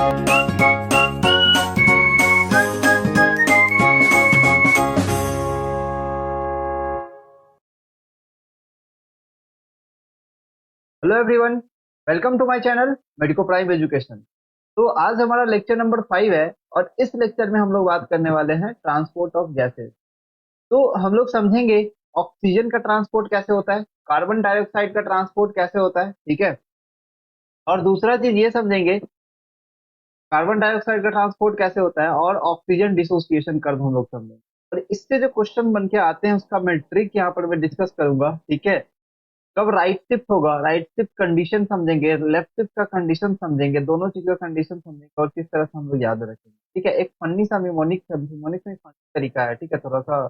Hello everyone, welcome to my channel medico prime education. तो आज हमारा लेक्चर नंबर 5 है और इस लेक्चर में हम लोग बात करने वाले हैं ट्रांसपोर्ट ऑफ गैसेस। तो हम लोग समझेंगे ऑक्सीजन का ट्रांसपोर्ट कैसे होता है, कार्बन डाइऑक्साइड का ट्रांसपोर्ट कैसे होता है, ठीक है। और दूसरा चीज ये समझेंगे कार्बन डाइऑक्साइड का ट्रांसपोर्ट कैसे होता है और ऑक्सीजन डिसोसिएशन कर्व हम लोग समझेंगे। और इससे जो क्वेश्चन बन के आते हैं उसका मैं ट्रिक यहाँ पर मैं डिस्कस करूंगा, ठीक है। कब राइट शिफ्ट होगा, राइट शिफ्ट कंडीशन समझेंगे, लेफ्ट शिफ्ट का कंडीशन समझेंगे, दोनों चीजों का कंडीशन समझेंगे और किस तरह से हम लोग याद रखेंगे, ठीक है। एक फनी सा मिमोनिक मिमोनिक में फनी तरीका है, ठीक है, थोड़ा सा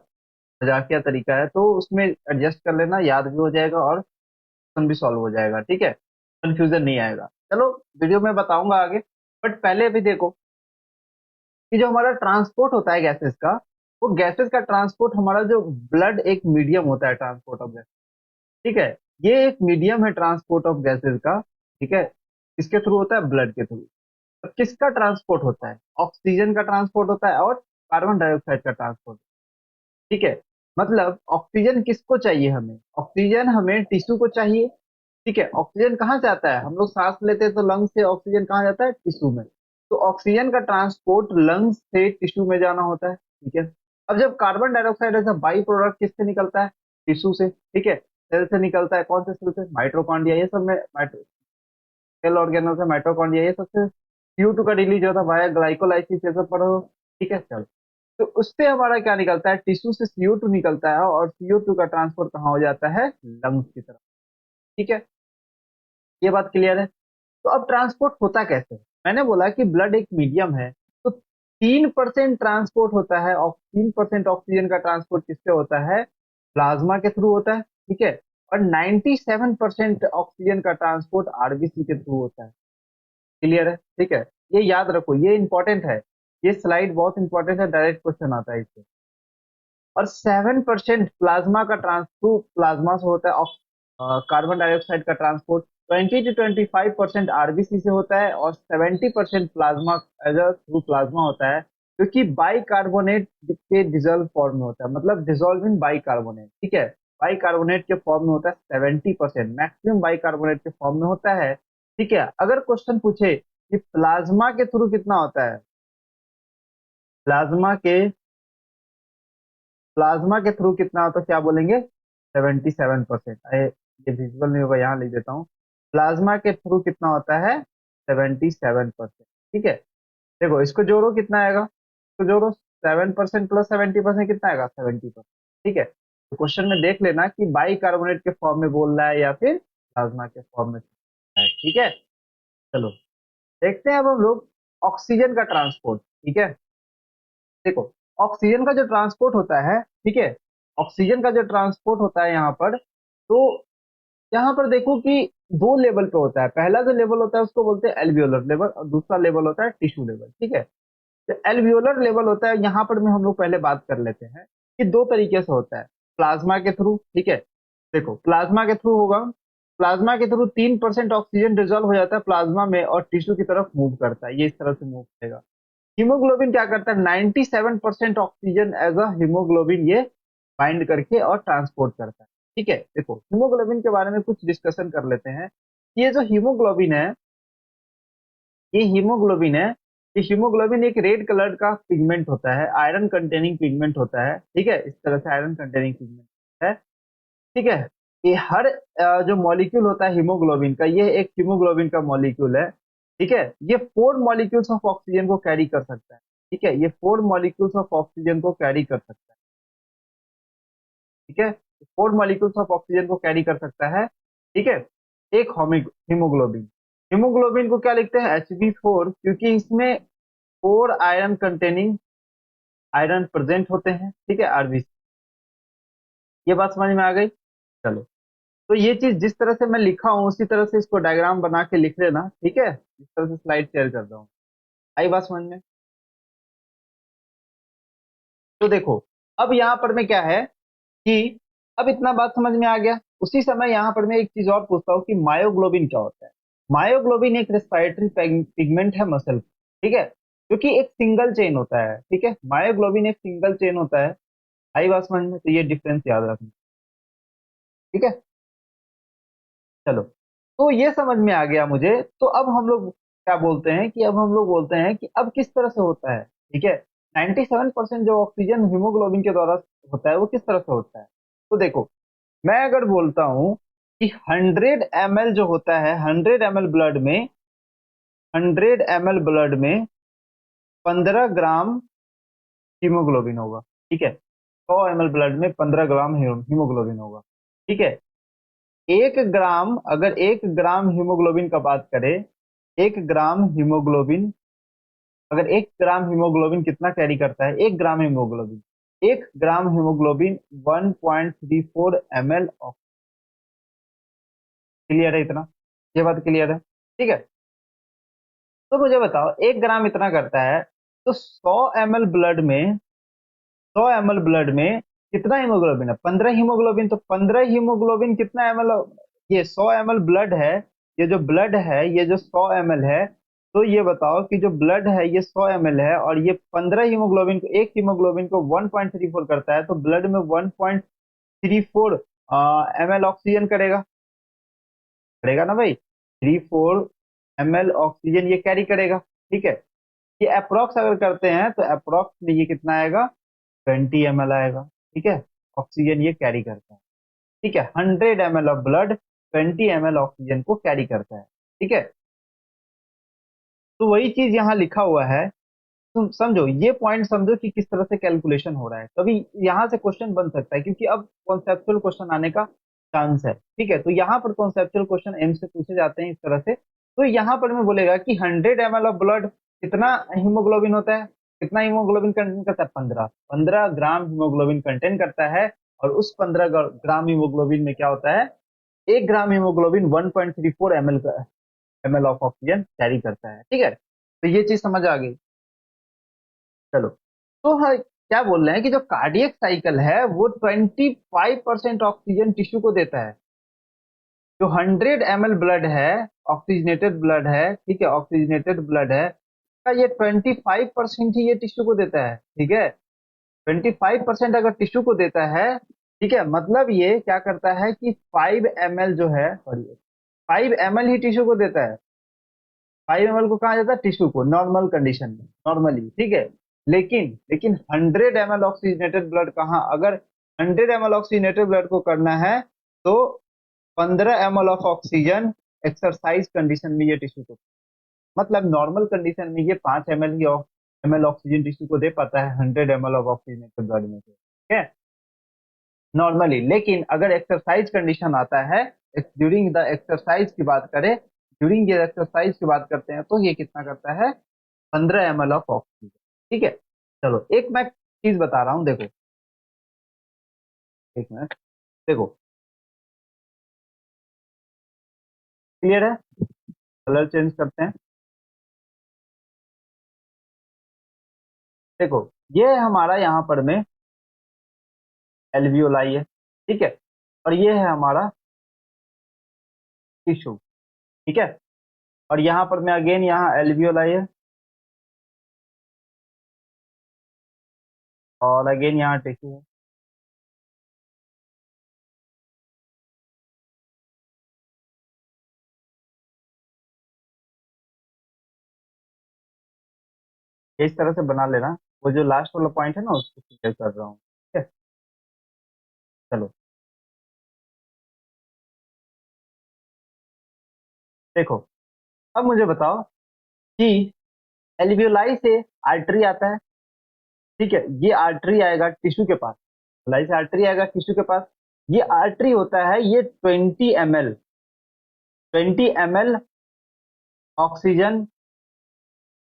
मजाकिया तरीका है, तो उसमें एडजस्ट कर लेना, याद भी हो जाएगा और क्वेश्चन भी सॉल्व हो जाएगा, ठीक है। कंफ्यूजन नहीं आएगा। चलो वीडियो में बताऊंगा आगे, बट पहले अभी देखो कि जो हमारा ट्रांसपोर्ट होता है गैसेस का, वो गैसेस का ट्रांसपोर्ट, हमारा जो ब्लड एक मीडियम होता है ट्रांसपोर्ट ऑफ गैस, ठीक है। ये एक मीडियम है ट्रांसपोर्ट ऑफ गैसेस का, ठीक है। किसके थ्रू होता है? ब्लड के थ्रू। तो किसका ट्रांसपोर्ट होता है? ऑक्सीजन का ट्रांसपोर्ट होता है और कार्बन डाइऑक्साइड का ट्रांसपोर्ट, ठीक है। मतलब ऑक्सीजन किसको चाहिए? हमें ऑक्सीजन, हमें टिश्यू को चाहिए, ठीक है। ऑक्सीजन कहाँ से आता है? हम लोग सांस लेते हैं तो लंग्स से ऑक्सीजन कहाँ जाता है? टिश्यू में। तो ऑक्सीजन का ट्रांसपोर्ट लंग्स से टिश्यू में जाना होता है, ठीक है। अब जब carbon dioxide as a by product किससे निकलता है? टिश्यू से, ठीक है। सेल से निकलता है, कौन से सेल से? माइटोकॉन्ड्रिया, ये सब में सेल ऑर्गेनल से माइटोकॉन्ड्रिया, ये सबसे CO2 का रिलीज होता है वाया ग्लाइकोलाइसिस, ये सब पढ़ो, ठीक है। चलो, तो उससे हमारा क्या निकलता है? टिश्यू से CO2 निकलता है और CO2 का ट्रांसपोर्ट कहाँ हो जाता है? लंग्स की तरफ, ठीक है। ये बात क्लियर है। तो अब ट्रांसपोर्ट होता कैसे है? मैंने बोला कि ब्लड एक मीडियम है, तो 3% ट्रांसपोर्ट होता है और 3% ऑक्सीजन का ट्रांसपोर्ट किससे होता है? प्लाज्मा के थ्रू होता है, ठीक है। और 97% ऑक्सीजन का ट्रांसपोर्ट RBC के थ्रू होता है। क्लियर है, ठीक है। ये याद रखो, ये इंपॉर्टेंट है, ये स्लाइड बहुत इंपॉर्टेंट है, डायरेक्ट क्वेश्चन आता है इससे। और 7% प्लाज्मा का ट्रांसपोर्ट, प्लाज्मा से होता है कार्बन डाइऑक्साइड का ट्रांसपोर्ट। 20 to 25% RBC से होता है और 70% plasma as a through plasma होता है, क्योंकि बाइकार्बोनेट के डिजोल्व फॉर्म में होता है, मतलब डिजोल्व इन बाइकार्बोनेट, ठीक है। बाइकार्बोनेट के फॉर्म में होता है 70%, मैक्सिमम बाइकार्बोनेट के फॉर्म में होता है, ठीक है। अगर क्वेश्चन पूछे कि प्लाज्मा के थ्रू कितना होता है, प्लाज्मा के प्लाज्मा के थ्रू कितना होता है, क्या बोलेंगे? 77%। ये विजुअल नहीं होगा, यहाँ लिख देता हूँ। प्लाज्मा के थ्रू कितना होता है? 77%, ठीक है। देखो इसको जोड़ो, कितना आएगा? इसको जोड़ो, 7% प्लस 70% कितना आएगा? 70%, ठीक है। तो क्वेश्चन में देख लेना कि बाई कार्बोनेट के फॉर्म में बोल रहा है या फिर प्लाज्मा के फॉर्म में है, ठीक है। चलो देखते हैं अब हम लोग ऑक्सीजन का ट्रांसपोर्ट, ठीक है। देखो ऑक्सीजन का जो ट्रांसपोर्ट होता है, ठीक है, ऑक्सीजन का जो ट्रांसपोर्ट होता है यहाँ पर, तो यहाँ पर देखो कि दो लेवल पे होता है। पहला जो लेवल होता है उसको बोलते हैं एल्वियोलर लेवल और दूसरा लेवल होता है टिश्यू लेवल, ठीक है। तो एल्वियोलर लेवल होता है, यहाँ पर में हम लोग पहले बात कर लेते हैं कि दो तरीके से होता है। प्लाज्मा के थ्रू, ठीक है। देखो प्लाज्मा के थ्रू होगा, प्लाज्मा के थ्रू 3% ऑक्सीजन डिजोल्व हो जाता है प्लाज्मा में और टिश्यू की तरफ मूव करता है, ये इस तरह से मूव करेगा। हीमोग्लोबिन क्या करता है? 97% ऑक्सीजन एज अ हीमोग्लोबिन ये बाइंड करके और ट्रांसपोर्ट करता है, ठीक है। देखो हीमोग्लोबिन के बारे में कुछ डिस्कशन कर लेते हैं। ये जो हीमोग्लोबिन है, ये हीमोग्लोबिन है, ये हीमोग्लोबिन एक रेड कलर का पिगमेंट होता है, आयरन कंटेनिंग पिगमेंट होता है, ठीक है। इस तरह से आयरन कंटेनिंग पिगमेंट है, ठीक है। ये हर जो मॉलिक्यूल होता है हीमोग्लोबिन का, ये एक हीमोग्लोबिन का मॉलिक्यूल है, ठीक है। ये 4 मॉलिक्यूल्स ऑफ ऑक्सीजन को कैरी कर सकता है, ठीक है। ये 4 मॉलिक्यूल्स ऑफ ऑक्सीजन को कैरी कर सकता है, ठीक है। 4 मॉलिक्यूल्स ऑफ ऑक्सीजन को कैरी कर सकता है, ठीक है। एक हीमोग्लोबिन, हीमोग्लोबिन को क्या लिखते हैं? HB4, क्योंकि इसमें 4 आयरन कंटेनिंग आयरन प्रेजेंट होते हैं, ठीक है, RBC। ये बात समझ में आ गई? चलो, तो ये चीज जिस तरह से मैं लिखा हूँ उसी तरह से इसको डायग्राम बना के लिख लेना, ठीक है। इस तरह से स्लाइड शेयर कर रहा हूँ। आई बात समझ में? तो देखो अब यहाँ पर में क्या है कि अब इतना बात समझ में आ गया। उसी समय यहाँ पर मैं एक चीज और पूछता हूँ कि मायोग्लोबिन क्या होता है? मायोग्लोबिन एक रेस्पिरेटरी पिगमेंट है मसल, ठीक है, क्योंकि एक सिंगल चेन होता है। ठीक है, मायोग्लोबिन एक सिंगल चेन होता है। आई बात समझ में? तो ये डिफरेंस याद रखना। ठीक है, चलो, तो ये समझ में आ गया मुझे। तो अब हम लोग क्या बोलते हैं कि अब हम लोग बोलते हैं कि अब किस तरह से होता है। ठीक है, 97% जो ऑक्सीजन हीमोग्लोबिन के द्वारा होता है वो किस तरह से होता है। तो देखो, मैं अगर बोलता हूं कि 100 ml जो होता है, 100 ml ब्लड में, 100 ml ब्लड में 15 ग्राम हीमोग्लोबिन होगा। ठीक है, 100 ml ब्लड में 15 ग्राम हीमोग्लोबिन होगा। ठीक है, 1 ग्राम, अगर 1 ग्राम हीमोग्लोबिन का बात करें, 1 ग्राम हीमोग्लोबिन, अगर 1 ग्राम हीमोग्लोबिन कितना कैरी करता है, 1 ग्राम haemoglobin, 1 gram haemoglobin 1.34 ml of. Clear है इतना? ये बात क्लियर है? ठीक है, तो मुझे बताओ 1 ग्राम इतना करता है, तो 100 ml ब्लड में, 100 ml ब्लड में कितना हीमोग्लोबिन है? 15 हीमोग्लोबिन। तो 15 हीमोग्लोबिन कितना एमएल? ये 100 ml ब्लड है, ये जो ब्लड है, ये जो 100 ml है, तो ये बताओ कि जो ब्लड है ये 100 ml है, और ये 15 हीमोग्लोबिन को, एक हीमोग्लोबिन को 1.34 करता है, तो ब्लड में 1.34 ml ऑक्सीजन करेगा। करेगा ना भाई? 34 ml ऑक्सीजन ये कैरी करेगा। ठीक है, ये अप्रोक्स अगर करते हैं तो अप्रोक्स में ये कितना आएगा? 20 ml आएगा। ठीक है, ऑक्सीजन ये कैरी करता है। ठीक है, 100 ml of blood 20 ml oxygen को कैरी करता है। ठीक है, तो वही चीज यहाँ लिखा हुआ है। तुम समझो, ये पॉइंट समझो कि किस तरह से कैलकुलेशन हो रहा है। कभी यहाँ से क्वेश्चन बन सकता है, क्योंकि अब कॉन्सेप्चुअल क्वेश्चन आने का चांस है। ठीक है, तो यहाँ पर कॉन्सेप्चुअल क्वेश्चन एम से पूछे जाते हैं इस तरह से। तो यहाँ पर मैं बोलेगा कि 100 ml ऑफ ब्लड कितना हीमोग्लोबिन होता है, कितना हीमोग्लोबिन कंटेन करता है? 15 ग्राम हीमोग्लोबिन कंटेन करता है। और उस 15 ग्राम हीमोग्लोबिन में क्या होता है? 1 ग्राम हीमोग्लोबिन 1.34 ml का, ml ऑफ ऑक्सीजन कैरी करता है। ठीक है, तो ये चीज समझ आ गई। चलो, तो हाँ, क्या बोल रहे हैं कि जो कार्डियक साइकिल है वो 25% ऑक्सीजन टिश्यू को देता है। जो 100 ml ब्लड है, ऑक्सीजनेटेड ब्लड है, ठीक है, ऑक्सीजनेटेड ब्लड है का, ये 25% ही ये टिश्यू को देता है। ठीक है, 25% अगर टिश्यू को देता है, ठीक है, मतलब ये क्या करता है कि 5 ml जो है, सॉरी, 5 ml ही टिश्यू को देता है। 5 ml को कहा जाता है? टिश्यू को, नॉर्मल कंडीशन में, नॉर्मली। ठीक है, लेकिन लेकिन 100 ml ऑक्सीजनेटेड ब्लड कहाँ, अगर 100 ml ऑक्सीजनेटेड ब्लड को करना है तो 15 ml of oxygen exercise condition में ये टिश्यू को, मतलब नॉर्मल कंडीशन में ये 5 ml ही ml ऑक्सीजन टिश्यू को दे पाता है 100 ml ऑफ ऑक्सीजनेटेड ब्लड में से। ठीक है, नॉर्मली। लेकिन अगर एक्सरसाइज कंडीशन आता है, ड्यूरिंग द एक्सरसाइज की बात करें, ड्यूरिंग ये एक्सरसाइज की बात करते हैं, तो ये कितना करता है? 15 ml ऑफ ऑक्सीजन। ठीक है, चलो, एक मैं चीज बता रहा हूँ, देखो, एक मिनट, देखो, क्लियर है? कलर चेंज करते हैं। देखो, ये हमारा यहाँ पर में एल्वियोलाई है। ठीक है, और ये है हमारा टिश्यू। ठीक है, और यहाँ पर में अगेन यहाँ एल्वियोलाई है, और अगेन यहाँ टिश्यू है। इस तरह से बना लेना। वो जो लास्ट वाला पॉइंट है ना, उसको क्लियर कर रहा हूँ। ठीक है, चलो, देखो, अब मुझे बताओ कि एल्वियोलाई से आर्टरी आता है। ठीक है, ये आर्टरी आएगा टिश्यू के पास, एल्वियोलाई से आर्टरी आएगा टिश्यू के पास। ये आर्टरी होता है, ये 20 ml, 20 ml ऑक्सीजन,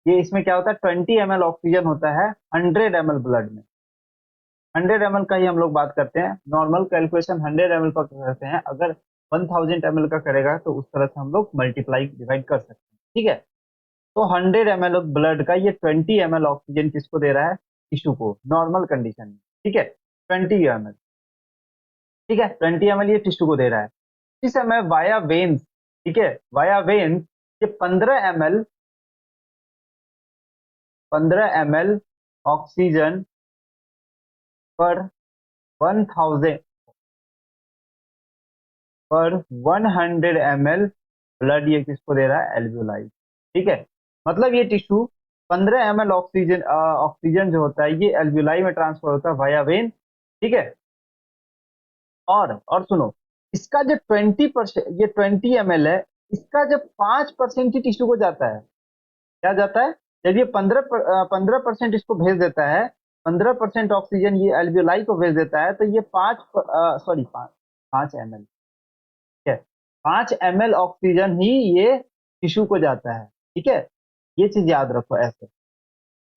ये इसमें क्या होता है? 20 ml ऑक्सीजन होता है 100 ml ब्लड में। 100 ml का ही हम लोग बात करते हैं, नॉर्मल कैलकुलेशन 100 ml पर करते हैं। अगर 1000 ml का करेगा तो उस तरह से हम लोग मल्टीप्लाई डिवाइड कर सकते हैं। ठीक है, तो 100 ml ब्लड का ये 20 ml ऑक्सीजन किसको दे रहा है? टिश्यू को, नॉर्मल कंडीशन में। ठीक है, 20 ml। ठीक है, 20 ml ये टिश्यू को दे रहा है। इस समय वाया वेन्स, ठीक है, वाया वेन्स ये 15 ml 15 ml ऑक्सीजन पर 1000 पर 100 ml ब्लड, ये किसको दे रहा है? एल्वियोलाई। ठीक है, मतलब ये टिश्यू 15 ml ऑक्सीजन ऑक्सीजन जो होता है ये एल्वियोलाई में ट्रांसफर होता है वाया वेन। ठीक है, और सुनो, इसका जो 20%, ये 20 ml है, इसका जब 5% ही टिश्यू को जाता है, क्या जाता है? जब ये 15% इसको भेज देता है, 15% ऑक्सीजन ये एल्वियोलाई को भेज देता है, तो ये 5 ml, ठीक है, 5 ml ऑक्सीजन ही ये टिश्यू को जाता है। ठीक है, ये चीज याद रखो ऐसे।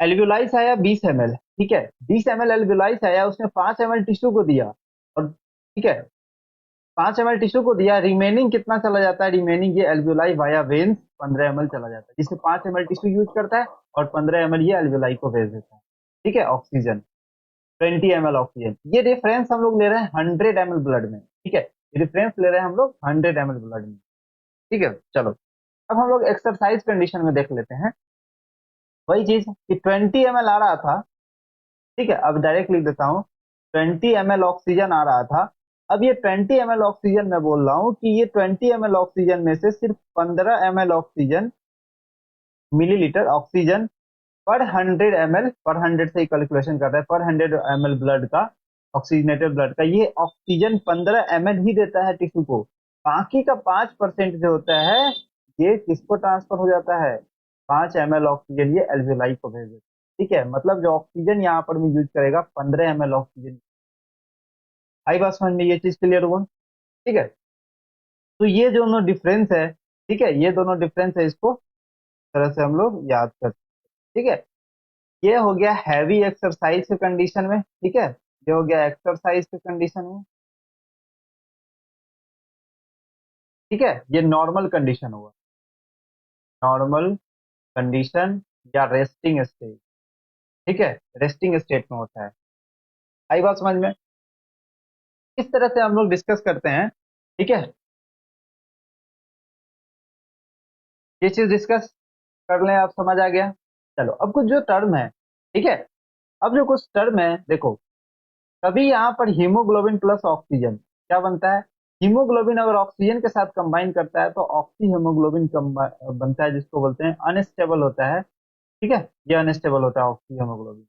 एल्वियोलाइस आया 20 ml, ठीक है, 20 ml एल्वियोलाइस आया, उसने 5 ml टिश्यू को दिया, और ठीक है, 5 ml टिश्यू को दिया, रिमेनिंग कितना चला जाता है? रिमेनिंग ये एल्वियोलाई वाया वेन्स 15 ml चला जाता है, जिससे 5 ml टिश्यू यूज करता है और 15 ml ये एल्वियोलाई को भेज देता है। ठीक है, ऑक्सीजन 20 ml ऑक्सीजन, ये रेफरेंस हम लोग ले रहे हैं 100 ml ब्लड में। ठीक है, रेफरेंस ले रहे हैं हम लोग 100 ml ब्लड में। ठीक है, चलो अब हम लोग एक्सरसाइज कंडीशन में देख लेते हैं वही चीज कि 20 ml आ रहा था। ठीक है, अब डायरेक्ट लिख देता हूँ, 20 ml ऑक्सीजन आ रहा था। अब ये 20 ml ऑक्सीजन मैं बोल रहा हूँ कि ये 20 ml ऑक्सीजन में से सिर्फ 15 ml ऑक्सीजन, मिलीलीटर ऑक्सीजन पर 100 ml, पर 100 से कैलकुलेशन कर रहा है, पर 100 ml ब्लड का, ऑक्सीजनेटेड ब्लड का, ये ऑक्सीजन 15 ml ही देता है टिश्यू को। बाकी का 5% जो होता है ये किसको ट्रांसफर हो जाता है? 5 ml ऑक्सीजन ये एल्वियोलाई को भेज देता है। ठीक है, मतलब जो ऑक्सीजन यहाँ पर मैं यूज करेगा 15 ml ऑक्सीजन। आई बात समझ में? ये चीज क्लियर हुआ? ठीक है, तो ये दोनों डिफरेंस है। ठीक है, ये दोनों डिफरेंस है, इसको तरह से हम लोग याद करते हैं। ठीक है, ये हो गया हैवी एक्सरसाइज के कंडीशन में। ठीक है, ये हो गया एक्सरसाइज के कंडीशन में। ठीक है, ये नॉर्मल कंडीशन हुआ, नॉर्मल कंडीशन या रेस्टिंग स्टेट। ठीक है, रेस्टिंग स्टेट में होता है। आई बात समझ में? इस तरह से हम लोग डिस्कस करते हैं। ठीक है, ये चीज डिस्कस कर लें, आप समझ आ गया। चलो अब कुछ जो टर्म है, ठीक है, अब जो कुछ टर्म है देखो, तभी यहाँ पर हीमोग्लोबिन प्लस ऑक्सीजन क्या बनता है? हीमोग्लोबिन अगर ऑक्सीजन के साथ कंबाइन करता है तो ऑक्सी हीमोग्लोबिन बनता है, जिसको बोलते हैं अनस्टेबल होता है। ठीक है, ये अनस्टेबल होता है ऑक्सी हीमोग्लोबिन।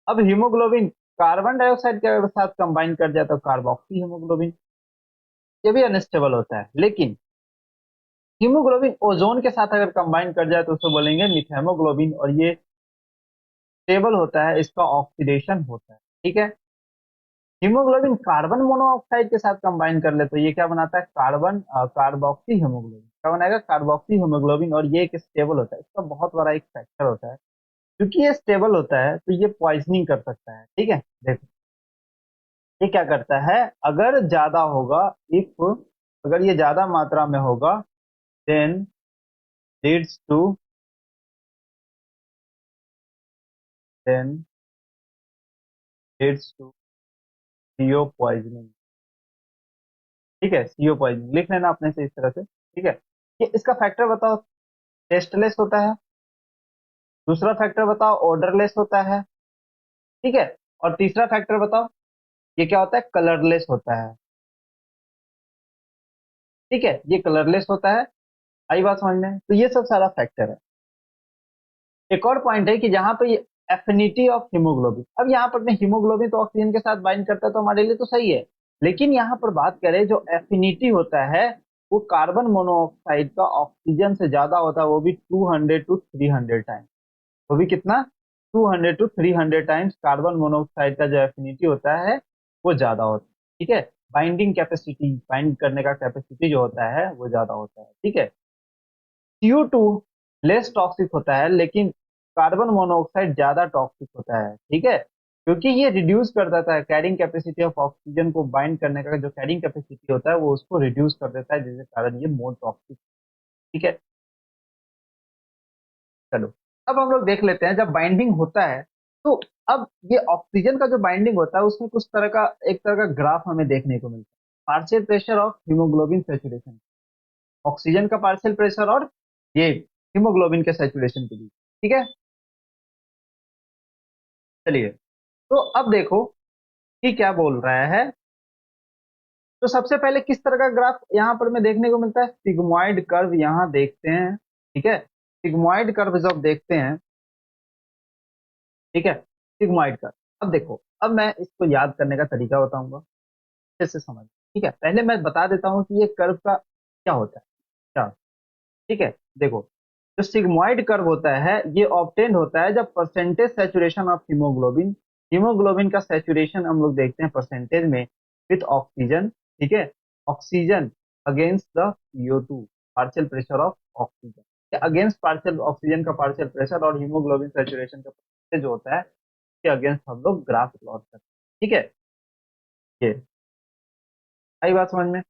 अब हीमोग्लोबिन कार्बन डाइऑक्साइड के साथ कंबाइन कर जाए तो कार्बोक्सी हीमोग्लोबिन, ये भी अनस्टेबल होता है। लेकिन हीमोग्लोबिन ओजोन के साथ अगर कंबाइन कर जाए तो उसको बोलेंगे मिथेमोग्लोबिन, और ये स्टेबल होता है, इसका ऑक्सीडेशन होता है। ठीक है, हीमोग्लोबिन कार्बन मोनोऑक्साइड के साथ कंबाइन कर ले तो ये क्या बनाता है? Carboxy haemoglobin. क्या बनाएगा? कार्बोक्सी हीमोग्लोबिन, और ये एक स्टेबल होता है। इसका बहुत बड़ा एक फैक्टर होता है, क्योंकि ये स्टेबल होता है तो ये पॉइजनिंग कर सकता है। ठीक है, देखो ये क्या करता है, अगर ज्यादा होगा, इफ अगर ये ज्यादा मात्रा में होगा, then leads to then leads to CO poisoning. ठीक है, सीओ पॉइजनिंग लिख लेना अपने से इस तरह से। ठीक है, ये इसका फैक्टर बताओ, टेस्टलेस होता है। दूसरा फैक्टर बताओ, ऑर्डरलेस होता है। ठीक है, और तीसरा फैक्टर बताओ, ये क्या होता है? कलरलेस होता है। ठीक है, ये कलरलेस होता है। आई बात समझ में? तो ये सब सारा फैक्टर है। एक और पॉइंट है कि जहां पे ये एफिनिटी ऑफ हीमोग्लोबिन, अब यहाँ पर हीमोग्लोबिन तो ऑक्सीजन के साथ बाइंड करता है तो हमारे लिए तो सही है, लेकिन यहाँ पर बात करें जो एफिनिटी होता है, वो कार्बन मोनोऑक्साइड का ऑक्सीजन से ज्यादा होता है, वो भी 200 to 300 टाइम। वो भी कितना? 200 to 300 टाइम्स कार्बन मोनोऑक्साइड का जो एफिनिटी होता है वो ज्यादा होता है। ठीक है, बाइंडिंग कैपेसिटी, बाइंड करने का कैपेसिटी जो होता है वो ज्यादा होता है। ठीक है, CO2 लेस टॉक्सिक होता है, लेकिन कार्बन मोनोऑक्साइड ज्यादा टॉक्सिक होता है। ठीक है, क्योंकि ये रिड्यूस कर देता है कैरिंग कैपेसिटी ऑफ ऑक्सीजन को, बाइंड करने का जो कैरिंग कैपेसिटी होता है वो उसको रिड्यूस कर देता है, जिसके कारण ये मोर टॉक्सिक। ठीक है, चलो अब हम लोग देख लेते हैं जब बाइंडिंग होता है तो अब ये ऑक्सीजन का जो बाइंडिंग होता है उसमें कुछ तरह का, एक तरह का ग्राफ हमें देखने को मिलता है, partial pressure of haemoglobin saturation, oxygen का पार्शियल प्रेशर और ये हीमोग्लोबिन के सेचुरेशन के बीच। ठीक है, चलिए, तो अब देखो कि क्या बोल रहा है। तो सबसे पहले किस तरह का ग्राफ यहाँ पर में देखने को मिलता है, सिग्मॉइड कर्व यहाँ देखते हैं। ठीक है, सिग्मॉइड कर्व जब देखते हैं, ठीक है, सिग्मॉइड कर्व। अब देखो, अब मैं इसको याद करने का तरीका बताऊंगा, अच्छे से समझ। ठीक है, पहले मैं बता देता हूँ कि ये कर्व का क्या होता है, क्या। ठीक है, देखो, जो सिग्मॉइड कर्व होता है ये ऑब्टेन होता है जब percentage saturation of haemoglobin, haemoglobin का सैचुरेशन हम लोग देखते हैं परसेंटेज में विथ ऑक्सीजन। ठीक है, oxygen against the CO2, partial pressure of oxygen, against partial oxygen का पार्शियल प्रेशर और हीमोग्लोबिन सैचुरेशन का परसेंटेज जो होता है के अगेंस्ट हम लोग ग्राफ प्लॉट करते हैं। ठीक है, ये आई बात समझ में।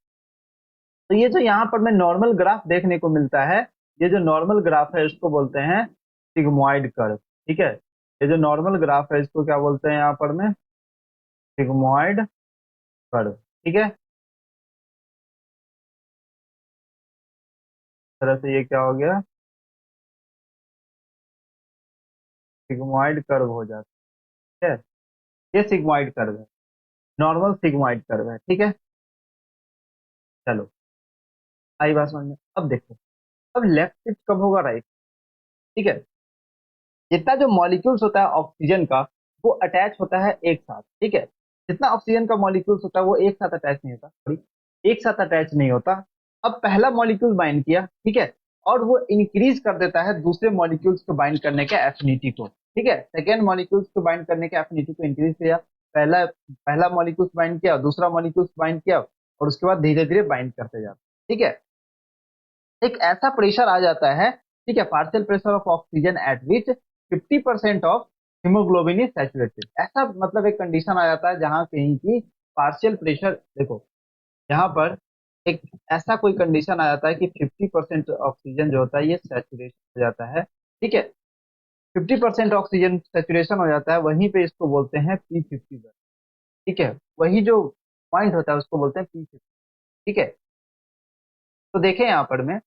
तो ये जो यहाँ पर में नॉर्मल ग्राफ देखने को मिलता है, ये जो नॉर्मल ग्राफ है इसको बोलते हैं सिग्मॉइड कर्व। ठीक है, ये जो नॉर्मल ग्राफ है इसको क्या बोलते हैं यहाँ पर में, सिग्मॉइड कर्व। ठीक है, इस तरह से ये क्या हो गया, सिग्मॉइड कर्व हो जाता है। ये सिग्मॉइड कर्व है, नॉर्मल सिग्मॉइड कर्व है। ठीक है, चलो, आई बात समझ में। अब देखो, अब लेफ्ट शिफ्ट कब होगा, राइट। ठीक है, जितना जो मॉलिक्यूल्स होता है ऑक्सीजन का वो अटैच होता है एक साथ। ठीक है, जितना ऑक्सीजन का मॉलिक्यूल्स होता है वो एक साथ अटैच नहीं होता, सॉरी, एक साथ अटैच नहीं होता। अब पहला मॉलिक्यूल बाइंड किया, ठीक है, और वो इंक्रीज कर देता है दूसरे मॉलिक्यूल्स को बाइंड करने के एफिनिटी को। ठीक है, सेकेंड मॉलिक्यूल्स को बाइंड करने के एफिनिटी को इंक्रीज किया, पहला पहला मॉलिक्यूल्स बाइंड किया, दूसरा मॉलिक्यूल्स बाइंड किया, और उसके बाद धीरे धीरे बाइंड करते जाते। ठीक है, एक ऐसा प्रेशर आ जाता है, ठीक है, partial pressure of oxygen eight which 50% of haemoglobin is saturated. ऐसा मतलब एक कंडीशन आ जाता है जहां कहीं की पार्शियल प्रेशर, देखो यहाँ पर एक ऐसा कोई कंडीशन आ जाता है कि 50% ऑक्सीजन जो होता है ये सैचुरेशन हो जाता है। ठीक है, 50% ऑक्सीजन सैचुरेशन हो जाता है, वहीं पे इसको बोलते हैं P50। ठीक है, वही जो पॉइंट होता है उसको बोलते हैं P50। ठीक है, तो देखें यहाँ पर मैं,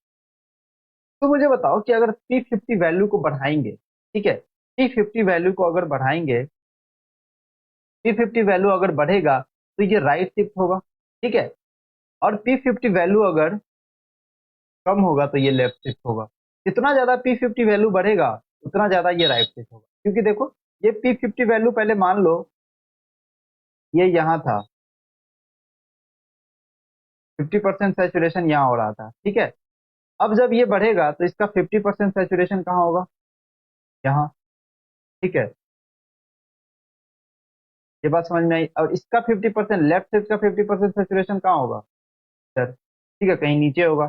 तो मुझे बताओ कि अगर P50 वैल्यू को बढ़ाएंगे, ठीक है, P50 वैल्यू को अगर बढ़ाएंगे, P50 वैल्यू अगर बढ़ेगा तो ये राइट शिफ्ट होगा। ठीक है, और P50 वैल्यू अगर कम होगा तो ये लेफ्ट शिफ्ट होगा। जितना ज्यादा P50 वैल्यू बढ़ेगा उतना ज्यादा ये राइट शिफ्ट होगा, क्योंकि देखो ये P50 वैल्यू पहले मान लो ये यहाँ था, 50% सेचुरेशन यहाँ हो रहा था। ठीक है, अब जब ये बढ़ेगा तो इसका 50% सेचुरेशन कहाँ होगा, यहाँ। ठीक है, ये बात समझ में आई। और इसका 50%, लेफ्ट साइड का 50% सेचुरेशन कहाँ होगा, सर। ठीक है, कहीं नीचे होगा,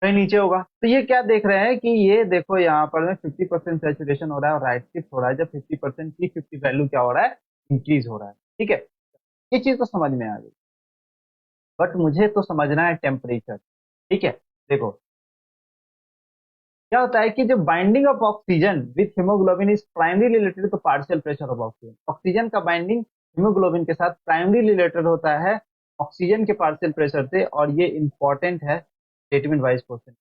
कहीं नीचे होगा। तो ये क्या देख रहे हैं कि ये देखो यहाँ पर में 50% सेचुरेशन हो रहा है और राइट शिफ्ट हो रहा है जब 50% की 50 वैल्यू क्या हो रहा है, इंक्रीज हो रहा है। ठीक है, ये चीज तो समझ में आ गई, बट मुझे तो समझना है टेम्परेचर। ठीक है, देखो क्या होता है कि जो binding of oxygen with haemoglobin is primary related to partial pressure of oxygen. Oxygen का बाइंडिंग हिमोग्लोबिन के साथ प्राइमरी रिलेटेड होता है ऑक्सीजन के पार्शियल प्रेशर से, और ये इंपॉर्टेंट है स्टेटमेंट वाइज क्वेश्चन।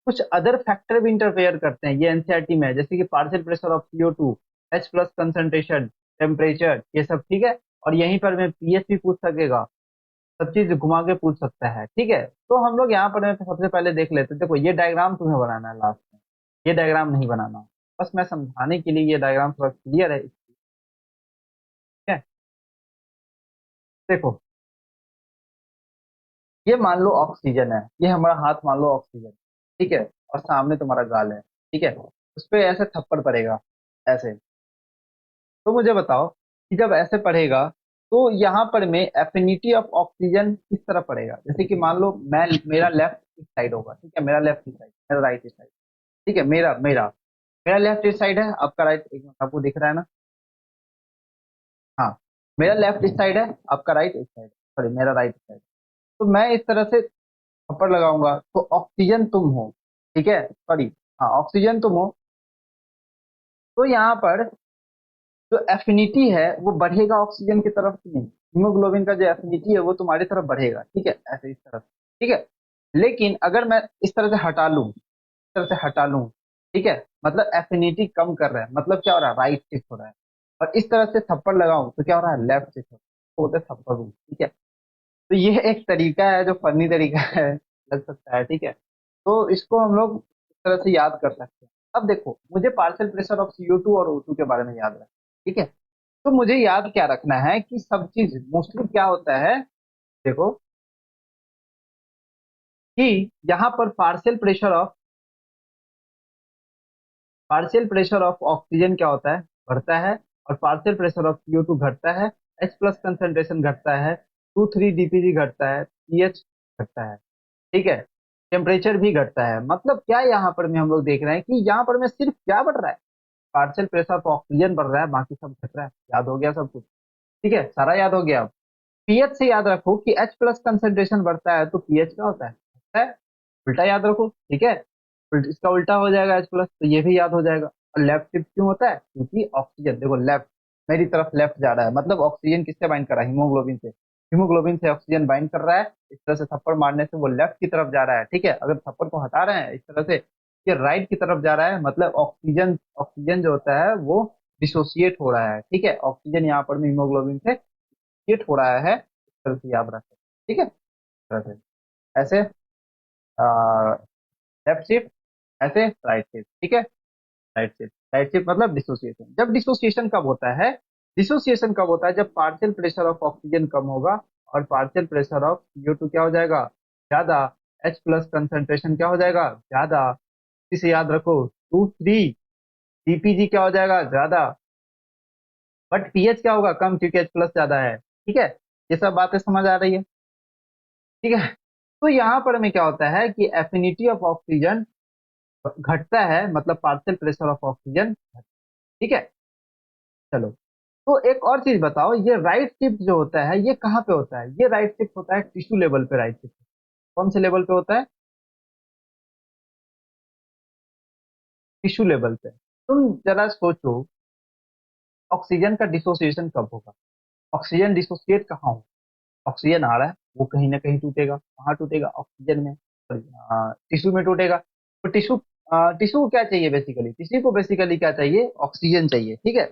कुछ अदर फैक्टर भी इंटरफेयर करते हैं, ये एनसीईआरटी में है, जैसे कि partial pressure of CO2, H+ concentration, temperature, ये सब। ठीक है, और यहीं पर मैं पीएच भी पूछ सकेगा, सब चीज घुमा के पूछ सकता है। ठीक है, तो हम लोग यहाँ पर सबसे पहले देख लेते हैं। देखो ये डायग्राम तुम्हें बनाना है लास्ट में, ये डायग्राम नहीं बनाना, बस मैं समझाने के लिए ये डायग्राम थोड़ा क्लियर है। ठीक है, देखो ये मान लो ऑक्सीजन है, ये हमारा हाथ मान लो ऑक्सीजन। ठीक है, और सामने तुम्हारा गाल है। ठीक है, उस पर ऐसे थप्पड़ पड़ेगा, ऐसे। तो मुझे बताओ कि जब ऐसे पढ़ेगा तो यहाँ पर में एफिनिटी ऑफ ऑक्सीजन किस तरफ पड़ेगा। जैसे कि मान लो मैं, मेरा लेफ्ट साइड होगा, ठीक है, मेरा लेफ्ट साइड, मेरा राइट साइड। ठीक है, मेरा मेरा मेरा लेफ्ट साइड है, आपका राइट, एक मिनट, आपको दिख रहा है ना। हाँ, मेरा लेफ्ट साइड है, आपका राइट साइड, सॉरी मेरा राइट साइड। तो मैं इस तरह से थप्पड़ लगाऊंगा तो ऑक्सीजन तुम हो, ठीक है, सॉरी, हाँ ऑक्सीजन तुम हो। तो यहाँ पर जो एफिनिटी है वो बढ़ेगा ऑक्सीजन की तरफ से नहीं, हीमोग्लोबिन का जो एफिनिटी है वो तुम्हारी तरफ बढ़ेगा। ठीक है, ऐसे इस तरफ। ठीक है, लेकिन अगर मैं इस तरह से हटा लूं, इस तरह से हटा लूं, ठीक है, मतलब एफिनिटी कम कर रहा है, मतलब क्या हो रहा है, राइट शिफ्ट हो रहा है। और इस तरह से थप्पड़ लगाऊं तो क्या हो रहा है, लेफ्ट से तो होता है थप्पड़ रूल, ठीक है। तो ये एक तरीका है जो फनी तरीका है, लग सकता है, ठीक है। तो इसको हम लोग इस तरह से याद कर सकते हैं। अब देखो, मुझे पार्शियल प्रेशर ऑफ CO2 और O2 के बारे में याद रखना, ठीक है। तो मुझे याद क्या रखना है कि सब चीज मोस्टली क्या होता है, देखो, कि यहाँ पर पार्शियल प्रेशर ऑफ ऑक्सीजन क्या होता है, बढ़ता है। और पार्शियल प्रेशर ऑफ CO2 घटता है। H+ कंसंट्रेशन घटता है। 2,3 DPG घटता है। pH घटता है, ठीक है। टेम्परेचर भी घटता है। मतलब क्या यहाँ पर में हम लोग देख रहे हैं कि यहाँ पर में सिर्फ क्या बढ़ रहा है, पार्शियल प्रेशर ऑफ ऑक्सीजन बढ़ रहा है, बाकी सब घट रहा है। याद हो गया सब कुछ, ठीक है, सारा याद हो गया। पीएच से याद रखो कि H+ कंसंट्रेशन बढ़ता है तो पीएच क्या होता है, उल्टा याद रखो, ठीक है। इसका उल्टा हो जाएगा H+, तो ये भी याद हो जाएगा। और लेफ्ट शिफ्ट क्यों होता है, क्योंकि ऑक्सीजन देखो लेफ्ट, मेरी तरफ लेफ्ट जा रहा है, मतलब ऑक्सीजन किससे बाइंड कर रहा है, हीमोग्लोबिन से। हीमोग्लोबिन से ऑक्सीजन बाइंड कर रहा है, इस तरह से थप्पड़ मारने से वो लेफ्ट की तरफ जा रहा है, ठीक है। अगर थप्पड़ को हटा रहे हैं इस तरह से, ये राइट की तरफ जा रहा है, मतलब ऑक्सीजन ऑक्सीजन जो होता है वो डिसोसिएट हो रहा है, ठीक है। ऑक्सीजन यहाँ पर हीमोग्लोबिन से डिसोसिएट हो रहा है, इस तरह से याद रखें, ठीक है। इस तरह से ऐसे लेफ्ट शिफ्ट, ऐसे राइट शिफ्ट, ठीक है। राइट शिफ्ट मतलब डिसोसिएशन। जब डिसोसिएशन कब होता है, डिसोसिएशन कब होता है, जब पार्शियल प्रेशर ऑफ ऑक्सीजन कम होगा और पार्शियल प्रेशर ऑफ CO2 क्या हो जाएगा, ज्यादा। H+ कंसंट्रेशन क्या हो जाएगा, ज्यादा। इसे याद रखो, 2,3 DPG क्या हो जाएगा, ज्यादा। बट पीएच क्या होगा, कम, क्योंकि H+ ज्यादा है, ठीक है। ये सब बातें समझ आ रही है, ठीक है। तो यहाँ पर में क्या होता है कि एफिनिटी ऑफ ऑक्सीजन घटता है, मतलब पार्शियल प्रेशर ऑफ ऑक्सीजन, ठीक है। चलो, तो एक और चीज बताओ, ये राइट शिफ्ट जो होता है ये कहाँ पे होता है, ये राइट शिफ्ट होता है टिश्यू लेवल पे, राइट शिफ्ट कौन से लेवल पे होता है, टिश्यू लेवल पे। तुम जरा सोचो, ऑक्सीजन का डिसोसिएशन कब होगा, ऑक्सीजन डिसोसिएट कहाँ होगा, ऑक्सीजन आ रहा है वो कहीं ना कहीं टूटेगा, कहाँ टूटेगा, ऑक्सीजन में, टिश्यू में टूटेगा। तो टिश्यू टिश्यू को क्या चाहिए बेसिकली, टिश्यू को बेसिकली क्या चाहिए, ऑक्सीजन चाहिए, ठीक है।